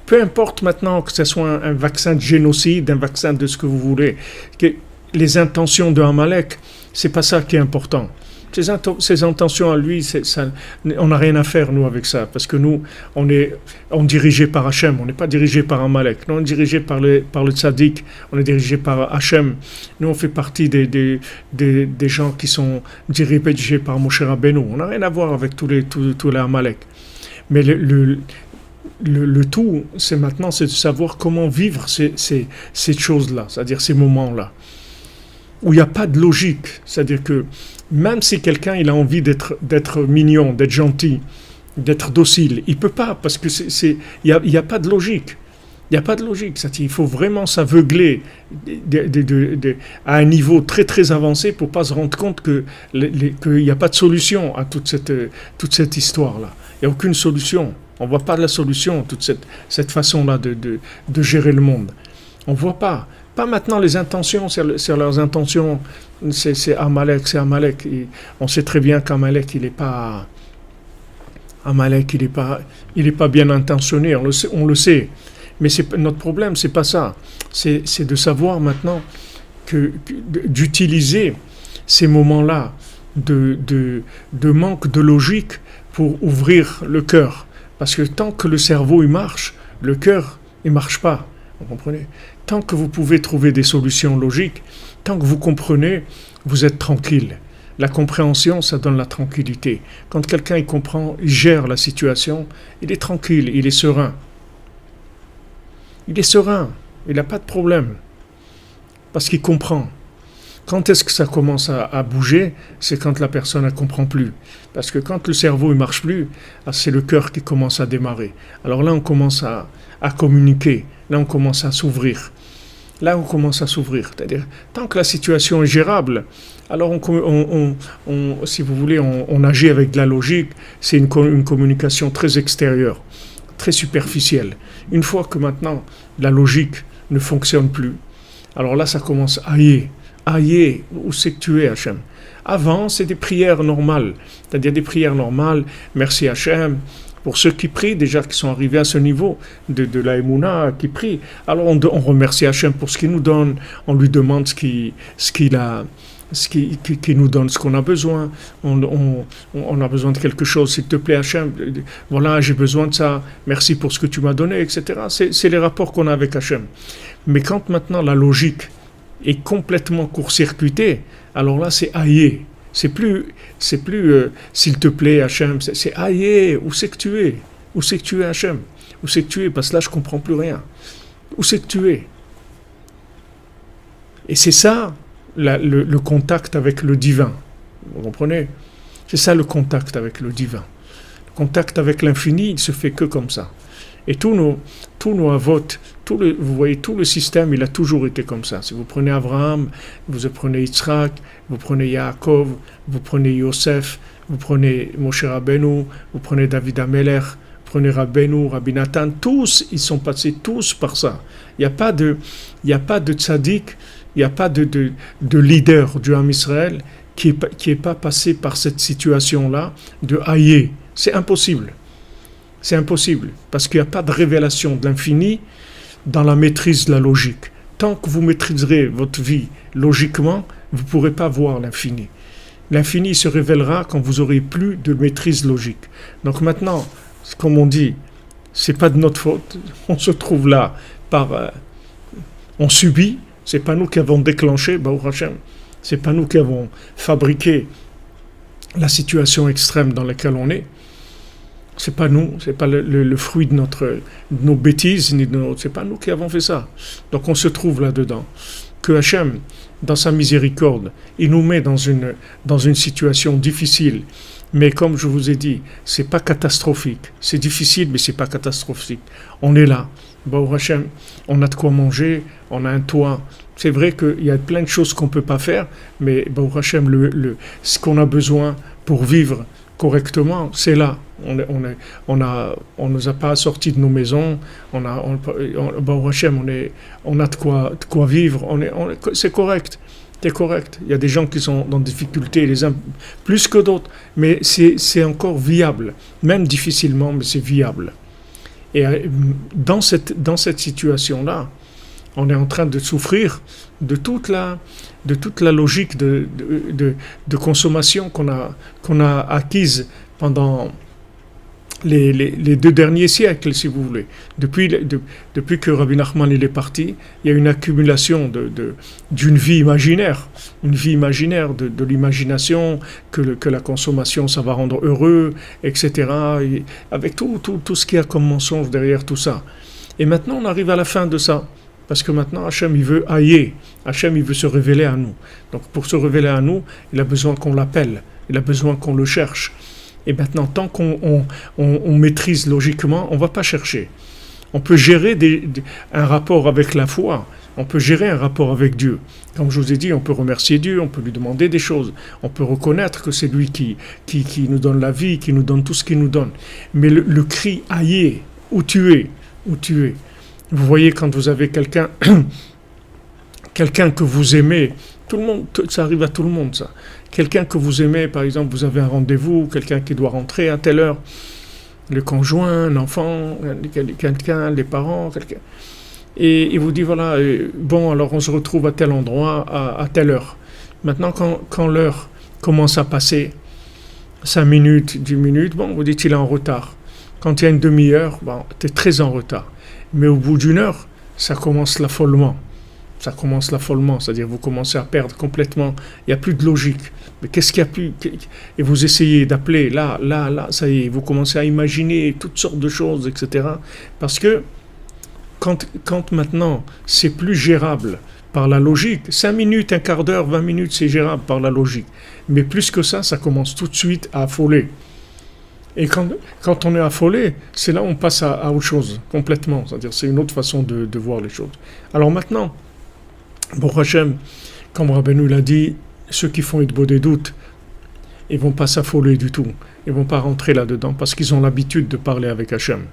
Peu importe maintenant que ce soit un vaccin de génocide, un vaccin de ce que vous voulez, que les intentions de Amalek, c'est pas ça qui est important. Ses intentions à lui, ça, on n'a rien à faire, nous, avec ça. Parce que nous, on est dirigé par Hachem. On n'est pas dirigé par Amalek. Nous, on est dirigé par le tzaddik. On est dirigé par Hachem. Nous, on fait partie des gens qui sont dirigés par Moshe Rabbeinu. On n'a rien à voir avec tous les Amalek. Mais le tout, c'est maintenant, c'est de savoir comment vivre ces choses-là, c'est-à-dire ces moments-là, où il n'y a pas de logique. C'est-à-dire que même si quelqu'un il a envie d'être mignon, d'être gentil, d'être docile, il ne peut pas, parce que il y a pas de logique. Il n'y a pas de logique. C'est-à-dire qu'il faut vraiment s'aveugler à un niveau très très avancé pour ne pas se rendre compte qu'il n'y a pas de solution à toute cette histoire-là. Il n'y a aucune solution. On ne voit pas la solution, toute cette façon-là de gérer le monde. On ne voit pas. Pas maintenant les intentions, c'est leurs intentions, c'est Amalek, c'est Amalek. Et on sait très bien qu'Amalek, il n'est pas bien intentionné, on le sait. Mais notre problème, c'est pas ça. C'est de savoir maintenant d'utiliser ces moments-là de manque de logique pour ouvrir le cœur. Parce que tant que le cerveau il marche, le cœur il marche pas. Vous comprenez ? Tant que vous pouvez trouver des solutions logiques, tant que vous comprenez, vous êtes tranquille. La compréhension, ça donne la tranquillité. Quand quelqu'un il comprend, il gère la situation, il est tranquille, il est serein. Il est serein, il n'a pas de problème. Parce qu'il comprend. Quand est-ce que ça commence à bouger ? C'est quand la personne ne comprend plus. Parce que quand le cerveau ne marche plus, c'est le cœur qui commence à démarrer. Alors là, on commence à communiquer. Là, on commence à s'ouvrir. C'est-à-dire, tant que la situation est gérable, alors si vous voulez, on agit avec de la logique. C'est une communication très extérieure, très superficielle. Une fois que maintenant, la logique ne fonctionne plus, alors là, ça commence à Aïe, où c'est que tu es, Hachem? Avant, c'est des prières normales. C'est-à-dire des prières normales. Merci Hachem. Pour ceux qui prient, déjà qui sont arrivés à ce niveau de la Emouna, qui prient, alors on remercie Hachem pour ce qu'il nous donne. On lui demande ce qu'il nous donne, ce qu'on a besoin. On a besoin de quelque chose, s'il te plaît Hachem. Voilà, j'ai besoin de ça. Merci pour ce que tu m'as donné, etc. C'est les rapports qu'on a avec Hachem. Mais quand maintenant la logique est complètement court-circuité, alors là c'est aïe. C'est plus s'il te plaît Hachem, c'est aïe, où c'est que tu es? Où c'est que tu es Hachem? Où c'est que tu es? Parce que là je comprends plus rien. Où c'est que tu es? Et c'est ça le contact avec le divin. Vous comprenez? C'est ça le contact avec le divin. Le contact avec l'infini, il se fait que comme ça. Et tous nos avotes, vous voyez, tout le système, il a toujours été comme ça. Si vous prenez Abraham, vous prenez Yitzhak, vous prenez Yaakov, vous prenez Yosef, vous prenez Moshe Rabbeinu, vous prenez David Ameler, vous prenez Rabbeinu, Rabbi Nathan, tous, ils sont passés tous par ça. Il n'y a pas de tzaddik, il n'y a pas de leader du Ham Israël qui est pas passé par cette situation-là de haïe. C'est impossible. C'est impossible, parce qu'il n'y a pas de révélation de l'infini dans la maîtrise de la logique. Tant que vous maîtriserez votre vie logiquement, vous ne pourrez pas voir l'infini. L'infini se révélera quand vous aurez plus de maîtrise logique. Donc maintenant, comme on dit, c'est pas de notre faute. On se trouve là on subit. C'est pas nous qui avons déclenché, Baruch Hashem. C'est pas nous qui avons fabriqué la situation extrême dans laquelle on est. C'est pas nous, c'est pas le fruit de nos bêtises, c'est pas nous qui avons fait ça. Donc on se trouve là-dedans. que Hachem, dans sa miséricorde, il nous met dans une situation difficile. Mais comme je vous ai dit, c'est pas catastrophique. C'est difficile, mais c'est pas catastrophique. On est là. Baruch Hashem, on a de quoi manger, on a un toit. C'est vrai qu'il y a plein de choses qu'on peut pas faire, mais Baruch Hashem, ce qu'on a besoin pour vivre correctement, c'est là. On nous a pas sortis de nos maisons. Baruch Hashem, on a de quoi vivre. C'est correct. C'est correct. Il y a des gens qui sont dans des difficultés, les uns plus que d'autres, mais c'est encore viable. Même difficilement, mais c'est viable. Et dans cette situation-là, on est en train de souffrir de toute la logique de consommation qu'on a acquise pendant les 2 derniers siècles, si vous voulez. Depuis que Rabbi Nachman il est parti, il y a une accumulation d'une vie imaginaire, de l'imagination, que la consommation, ça va rendre heureux, etc. Et avec tout ce qu'il y a comme mensonge derrière tout ça. Et maintenant, on arrive à la fin de ça. Parce que maintenant, Hachem, il veut haïr. Hachem, il veut se révéler à nous. Donc, pour se révéler à nous, il a besoin qu'on l'appelle. Il a besoin qu'on le cherche. Et maintenant, tant qu'on maîtrise logiquement, on ne va pas chercher. On peut gérer un rapport avec la foi. On peut gérer un rapport avec Dieu. Comme je vous ai dit, on peut remercier Dieu, on peut lui demander des choses. On peut reconnaître que c'est lui qui nous donne la vie, qui nous donne tout ce qu'il nous donne. Mais le cri « Aïe, où tu es ?» Vous voyez, quand vous avez quelqu'un que vous aimez, tout le monde, ça arrive à tout le monde, ça. Quelqu'un que vous aimez, par exemple, vous avez un rendez-vous, quelqu'un qui doit rentrer à telle heure, le conjoint, un enfant, quelqu'un, les parents, quelqu'un. Et il vous dit, voilà, bon, alors on se retrouve à tel endroit, à telle heure. Maintenant, quand l'heure commence à passer, 5 minutes, 10 minutes, bon, vous dites, il est en retard. Quand il y a une demi-heure, bon, tu es très en retard. Mais au bout d'une heure, ça commence l'affolement. C'est-à-dire vous commencez à perdre complètement. Il n'y a plus de logique. Mais qu'est-ce qu'il y a plus? Et vous essayez d'appeler là, ça y est, vous commencez à imaginer toutes sortes de choses, etc. Parce que quand maintenant, c'est plus gérable par la logique, 5 minutes, un quart d'heure, 20 minutes, c'est gérable par la logique. Mais plus que ça commence tout de suite à affoler. Et quand on est affolé, c'est là où on passe à autre chose, complètement. C'est-à-dire c'est une autre façon de voir les choses. Alors maintenant, Baruch Hashem, comme Rabbeinu l'a dit, ceux qui font Hitbod des doutes, ils ne vont pas s'affoler du tout. Ils ne vont pas rentrer là-dedans parce qu'ils ont l'habitude de parler avec Hashem.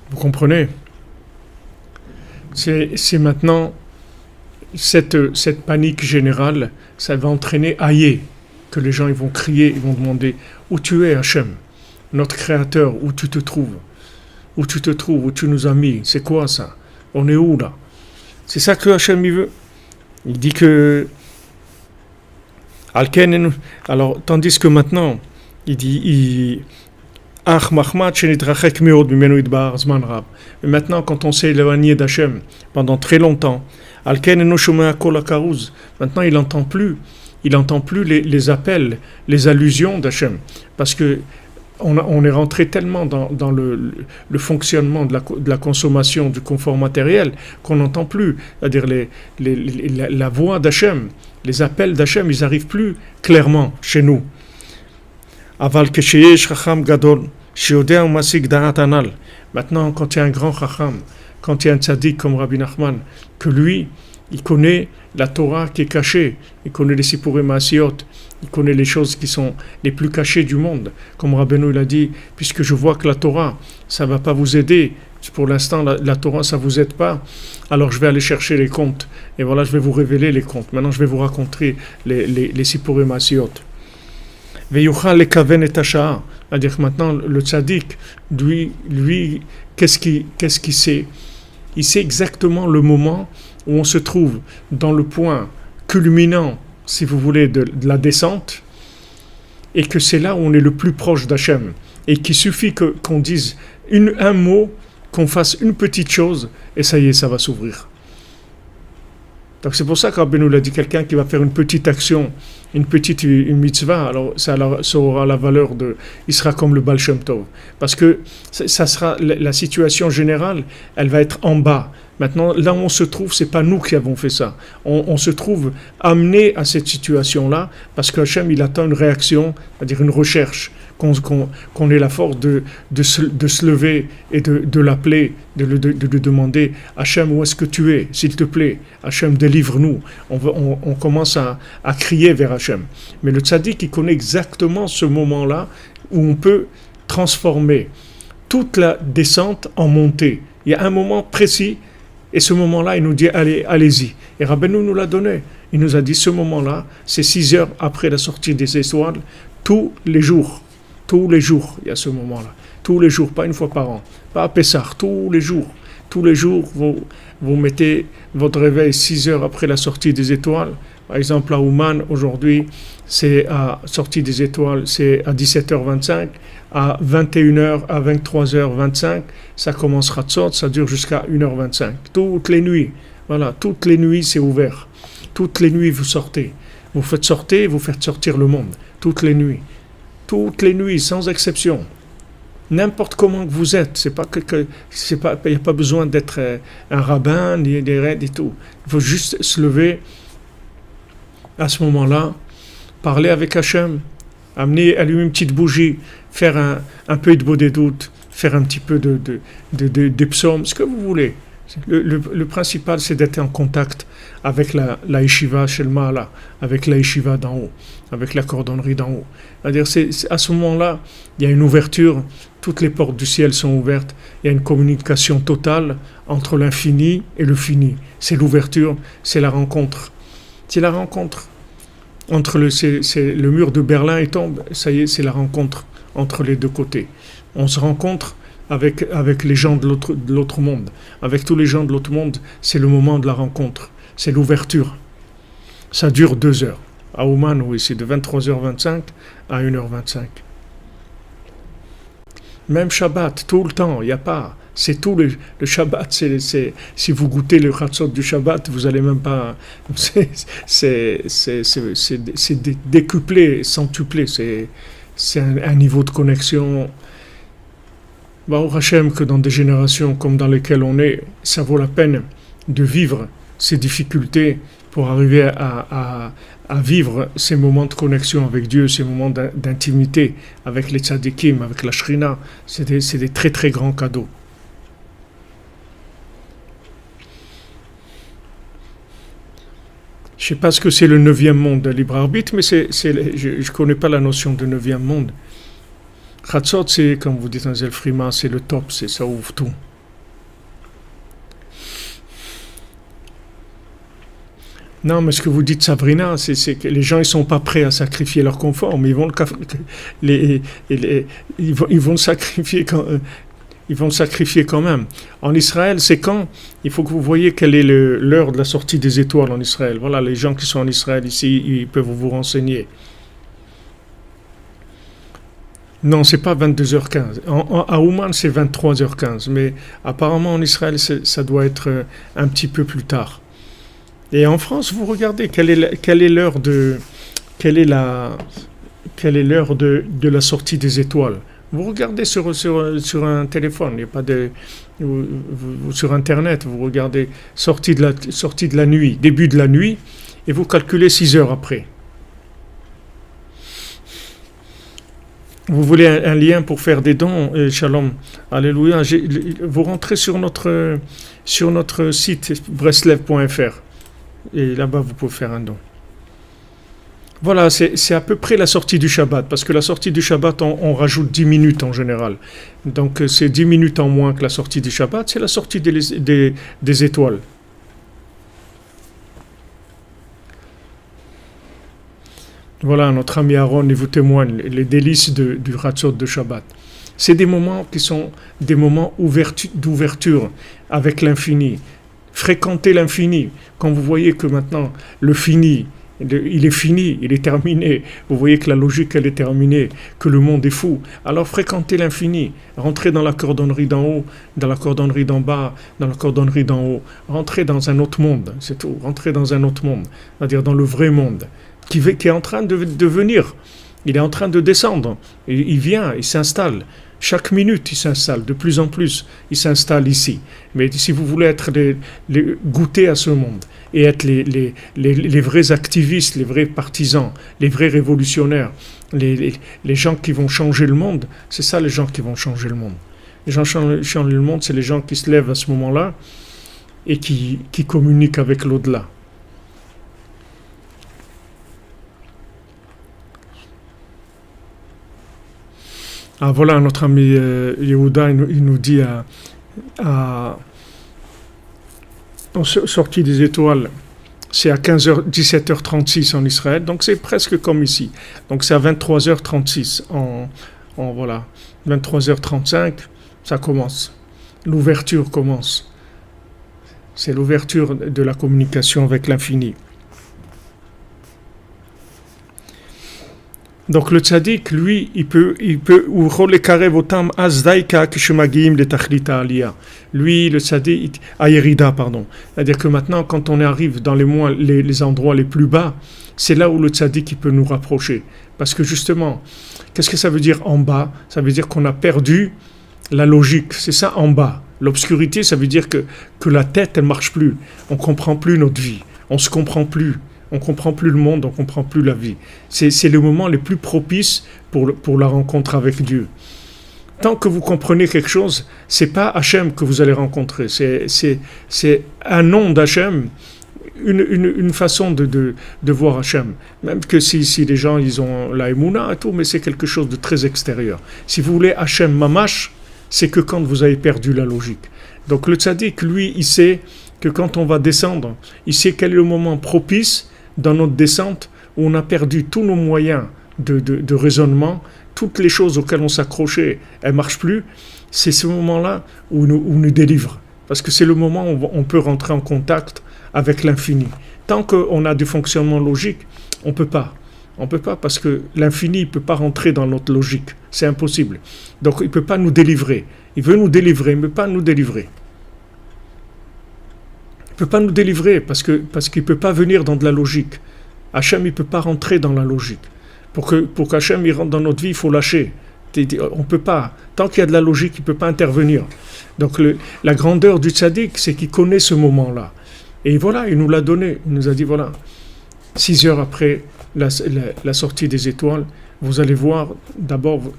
Vous comprenez? C'est maintenant cette panique générale, ça va entraîner aïe, que les gens ils vont crier, ils vont demander où tu es Hachem, notre créateur, où tu te trouves, où tu nous as mis, c'est quoi ça? On est où là? C'est ça que Hachem il veut. Il dit que alors tandis que maintenant il dit mais maintenant, quand on s'est éloigné d'Hachem pendant très longtemps, maintenant il n'entend plus les appels, les allusions d'Hachem, parce que on est rentré tellement dans le fonctionnement de la consommation du confort matériel qu'on n'entend plus, c'est-à-dire la voix d'Hachem, les appels d'Hachem, ils n'arrivent plus clairement chez nous. Aval kesheyesh chacham gadol, shiodea umasik da'at anal. Maintenant, quand il y a un grand chacham, quand il y a un tzaddik comme Rabbi Nachman, que lui, il connaît la Torah qui est cachée, il connaît les Sipurim Maasiyot, il connaît les choses qui sont les plus cachées du monde. Comme Rabbeinu il a dit, puisque je vois que la Torah, ça ne va pas vous aider, pour l'instant la Torah, ça ne vous aide pas, alors je vais aller chercher les contes. Et voilà, je vais vous révéler les contes. Maintenant, je vais vous raconter les Sipurim Maasiyot. C'est-à-dire que maintenant le tzaddik, lui qu'est-ce qu'il sait? Il sait exactement le moment où on se trouve dans le point culminant, si vous voulez, de la descente, et que c'est là où on est le plus proche d'Hachem, et qu'il suffit qu'on dise un mot, qu'on fasse une petite chose, et ça y est, ça va s'ouvrir. Donc c'est pour ça que Rabbi nous l'a dit, quelqu'un qui va faire une petite action, une mitzvah, alors ça aura la valeur de, il sera comme le Baal Shem Tov. Parce que ça sera, la situation générale, elle va être en bas. Maintenant, là où on se trouve, c'est pas nous qui avons fait ça. On se trouve amené à cette situation-là parce que Hachem, il attend une réaction, c'est-à-dire une recherche, qu'on ait la force de se lever et de l'appeler, de lui demander Hachem, où est-ce que tu es, s'il te plaît, Hachem, délivre-nous. On commence à crier vers Hachem. Mais le tzaddik, il connaît exactement ce moment-là où on peut transformer toute la descente en montée. Il y a un moment précis. Et ce moment-là, il nous dit, allez-y. Et Rabbeinu nous l'a donné. Il nous a dit, ce moment-là, c'est 6 heures après la sortie des étoiles, tous les jours. Tous les jours, il y a ce moment-là. Tous les jours, pas une fois par an. Pas à Pessah, tous les jours. Tous les jours, vous mettez votre réveil 6 heures après la sortie des étoiles. Par exemple, à Ouman, aujourd'hui, c'est à sortie des étoiles, c'est à 17h25. À 21h, à 23h25, ça commence Chatzot, ça dure jusqu'à 1h25. Toutes les nuits, voilà, toutes les nuits c'est ouvert. Toutes les nuits vous sortez. Vous faites sortir le monde. Toutes les nuits, sans exception. N'importe comment que vous êtes, il n'y a pas besoin d'être un rabbin, ni des raids et tout. Il faut juste se lever à ce moment-là, parler avec Hachem, allumer une petite bougie, faire un peu de bodédoute, faire un petit peu de psaumes, ce que vous voulez. Le principal, c'est d'être en contact avec la yeshiva chez le Maala, avec la yeshiva d'en haut, avec la cordonnerie d'en haut. C'est-à-dire, à ce moment-là, il y a une ouverture, toutes les portes du ciel sont ouvertes, il y a une communication totale entre l'infini et le fini. C'est l'ouverture, c'est la rencontre. C'est la rencontre. Le mur de Berlin il tombe, ça y est, c'est la rencontre entre les deux côtés. On se rencontre avec les gens de l'autre monde. Avec tous les gens de l'autre monde, c'est le moment de la rencontre. C'est l'ouverture. Ça dure 2 heures. À Ouman, oui, c'est de 23h25 à 1h25. Même Shabbat, tout le temps, il n'y a pas. C'est tout le Shabbat. Si vous goûtez le Chatzot du Shabbat, vous n'allez même pas. C'est décuplé, centuplé. C'est un niveau de connexion. Baruch Hashem, que dans des générations comme dans lesquelles on est, ça vaut la peine de vivre ces difficultés pour arriver à vivre ces moments de connexion avec Dieu, ces moments d'intimité avec les tzadikim, avec la Shrina. C'est des très très grands cadeaux. Je ne sais pas ce que c'est le 9e monde de libre arbitre, mais je ne connais pas la notion de 9e monde. Chatzot, c'est, comme vous dites dans Zelfrima, c'est le top, ça ouvre tout. Non, mais ce que vous dites, Sabrina, c'est que les gens ne sont pas prêts à sacrifier leur confort, mais ils vont le sacrifier quand... Ils vont le sacrifier quand même. En Israël, c'est quand? Il faut que vous voyez quelle est l'heure de la sortie des étoiles en Israël. Voilà, les gens qui sont en Israël ici, ils peuvent vous renseigner. Non, c'est pas 22h15. À Ouman, c'est 23h15. Mais apparemment, en Israël, ça doit être un petit peu plus tard. Et en France, vous regardez quelle est l'heure de la sortie des étoiles. Vous regardez sur un téléphone, il n'y a pas sur Internet, vous regardez sortie de la nuit, début de la nuit, et vous calculez 6 heures après. Vous voulez un lien pour faire des dons, Shalom, Alléluia, vous rentrez sur notre site breslev.fr, et là-bas vous pouvez faire un don. Voilà, c'est à peu près la sortie du Shabbat, parce que la sortie du Shabbat, on rajoute 10 minutes en général. Donc c'est 10 minutes en moins que la sortie du Shabbat, c'est la sortie des étoiles. Voilà, notre ami Aaron, il vous témoigne les délices du Chatzot de Shabbat. C'est des moments qui sont des moments d'ouverture avec l'infini. Fréquenter l'infini. Quand vous voyez que maintenant, le fini, Il est fini, il est terminé. Vous voyez que la logique, elle est terminée, que le monde est fou. Alors fréquentez l'infini, rentrez dans la cordonnerie d'en haut, dans la cordonnerie d'en bas, dans la cordonnerie d'en haut. Rentrez dans un autre monde, c'est tout. Rentrez dans un autre monde, c'est-à-dire dans le vrai monde, qui est en train de venir. Il est en train de descendre. Il vient, il s'installe. Chaque minute, il s'installe. De plus en plus, il s'installe ici. Mais si vous voulez goûter à ce monde et être les vrais activistes, les vrais partisans, les vrais révolutionnaires, les gens qui vont changer le monde, c'est ça les gens qui vont changer le monde. Les gens qui changent le monde, c'est les gens qui se lèvent à ce moment-là et qui communiquent avec l'au-delà. Ah voilà, notre ami Yehuda, il nous dit en sortie des étoiles, c'est à 17h36 en Israël, donc c'est presque comme ici. Donc c'est à 23h36 voilà, 23h35, ça commence. L'ouverture commence. C'est l'ouverture de la communication avec l'infini. Donc le tzaddik, lui, il peut lui, le tzaddik, ayerida, pardon. C'est-à-dire que maintenant, quand on arrive dans les endroits les plus bas, c'est là où le tzaddik il peut nous rapprocher. Parce que justement, qu'est-ce que ça veut dire en bas? Ça veut dire qu'on a perdu la logique. C'est ça en bas. L'obscurité, ça veut dire que la tête, elle marche plus. On comprend plus notre vie. On se comprend plus. On ne comprend plus le monde, on ne comprend plus la vie. C'est le moment le plus propice pour la rencontre avec Dieu. Tant que vous comprenez quelque chose, ce n'est pas Hachem que vous allez rencontrer. C'est un nom d'Hachem, une façon de voir Hachem. Même que si les gens ils ont la Emouna et tout, mais c'est quelque chose de très extérieur. Si vous voulez Hachem Mamash, c'est que quand vous avez perdu la logique. Donc le tzaddik, lui, il sait que quand on va descendre, il sait quel est le moment propice dans notre descente où on a perdu tous nos moyens de raisonnement, toutes les choses auxquelles on s'accrochait, elles ne marchent plus. C'est ce moment-là où nous délivre. Parce que c'est le moment où on peut rentrer en contact avec l'infini. Tant qu'on a du fonctionnement logique, on ne peut pas. On ne peut pas parce que l'infini ne peut pas rentrer dans notre logique. C'est impossible. Donc il ne peut pas nous délivrer. Il veut nous délivrer, mais pas nous délivrer. Il ne peut pas nous délivrer parce qu'il ne peut pas venir dans de la logique. Hachem, il ne peut pas rentrer dans la logique. Pour qu'Hachem il rentre dans notre vie, il faut lâcher. On ne peut pas. Tant qu'il y a de la logique, il ne peut pas intervenir. Donc la grandeur du tzaddik, c'est qu'il connaît ce moment-là. Et voilà, il nous l'a donné. Il nous a dit, voilà, 6 heures après la sortie des étoiles, vous allez voir, d'abord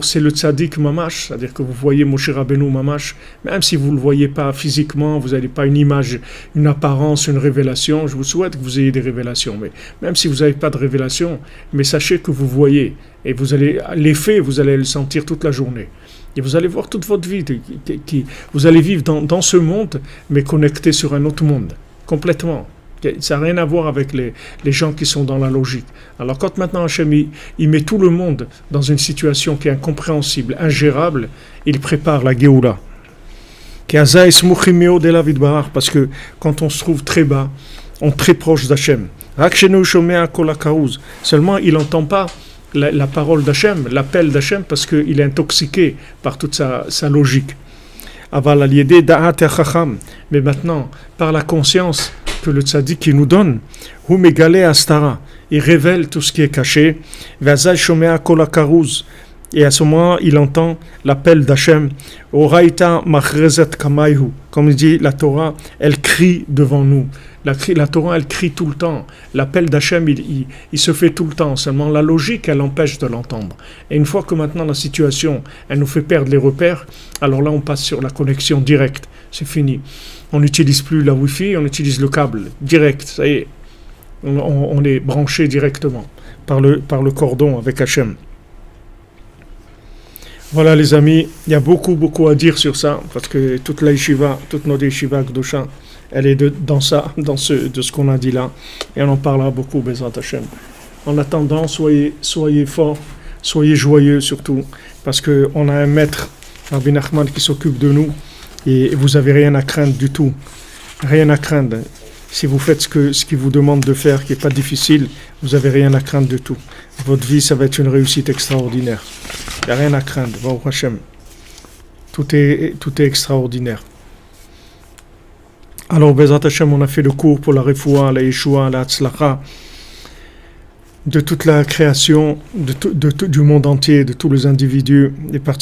c'est le tzaddik mamash, c'est-à-dire que vous voyez Moshe Rabbeinu mamash, même si vous ne le voyez pas physiquement, vous n'avez pas une image, une apparence, une révélation, je vous souhaite que vous ayez des révélations, mais même si vous n'avez pas de révélation, mais sachez que vous voyez, et l'effet, vous allez le sentir toute la journée. Et vous allez voir toute votre vie, vous allez vivre dans ce monde, mais connecté sur un autre monde, complètement. Ça n'a rien à voir avec les gens qui sont dans la logique. Alors quand maintenant Hachem il met tout le monde dans une situation qui est incompréhensible, ingérable, il prépare la Géoula. Parce que quand on se trouve très bas, on est très proche d'Hachem. Seulement il n'entend pas la parole d'Hachem, l'appel d'Hachem, parce qu'il est intoxiqué par toute sa logique. Mais maintenant, par la conscience que le tzaddik nous donne, il révèle tout ce qui est caché, et à ce moment il entend l'appel d'Hachem. Comme il dit, la Torah, elle crie devant nous. La Torah, elle crie tout le temps. L'appel d'Hachem, il se fait tout le temps. Seulement, la logique, elle empêche de l'entendre. Et une fois que maintenant la situation, elle nous fait perdre les repères, alors là, on passe sur la connexion directe. C'est fini. On n'utilise plus la Wi-Fi, on utilise le câble direct. Ça y est, on est branché directement par le cordon avec Hachem. Voilà les amis, il y a beaucoup à dire sur ça, parce que toute la yeshiva, toute notre yeshiva Gdusha, elle est de ce qu'on a dit là, et on en parlera beaucoup, Bezrat Hachem. En attendant, soyez forts, soyez joyeux surtout, parce qu'on a un maître, Rabbi Nachman, qui s'occupe de nous, et vous n'avez rien à craindre du tout. Rien à craindre. Si vous faites ce qu'il vous demande de faire, qui n'est pas difficile, vous n'avez rien à craindre de tout. Votre vie, ça va être une réussite extraordinaire. Il n'y a rien à craindre. Baruch Hashem. Tout est extraordinaire. Alors, Bezrat Hashem, on a fait le cours pour la Refoua, la Yeshua, la Hatzlacha, de toute la création, du monde entier, de tous les individus, et particulièrement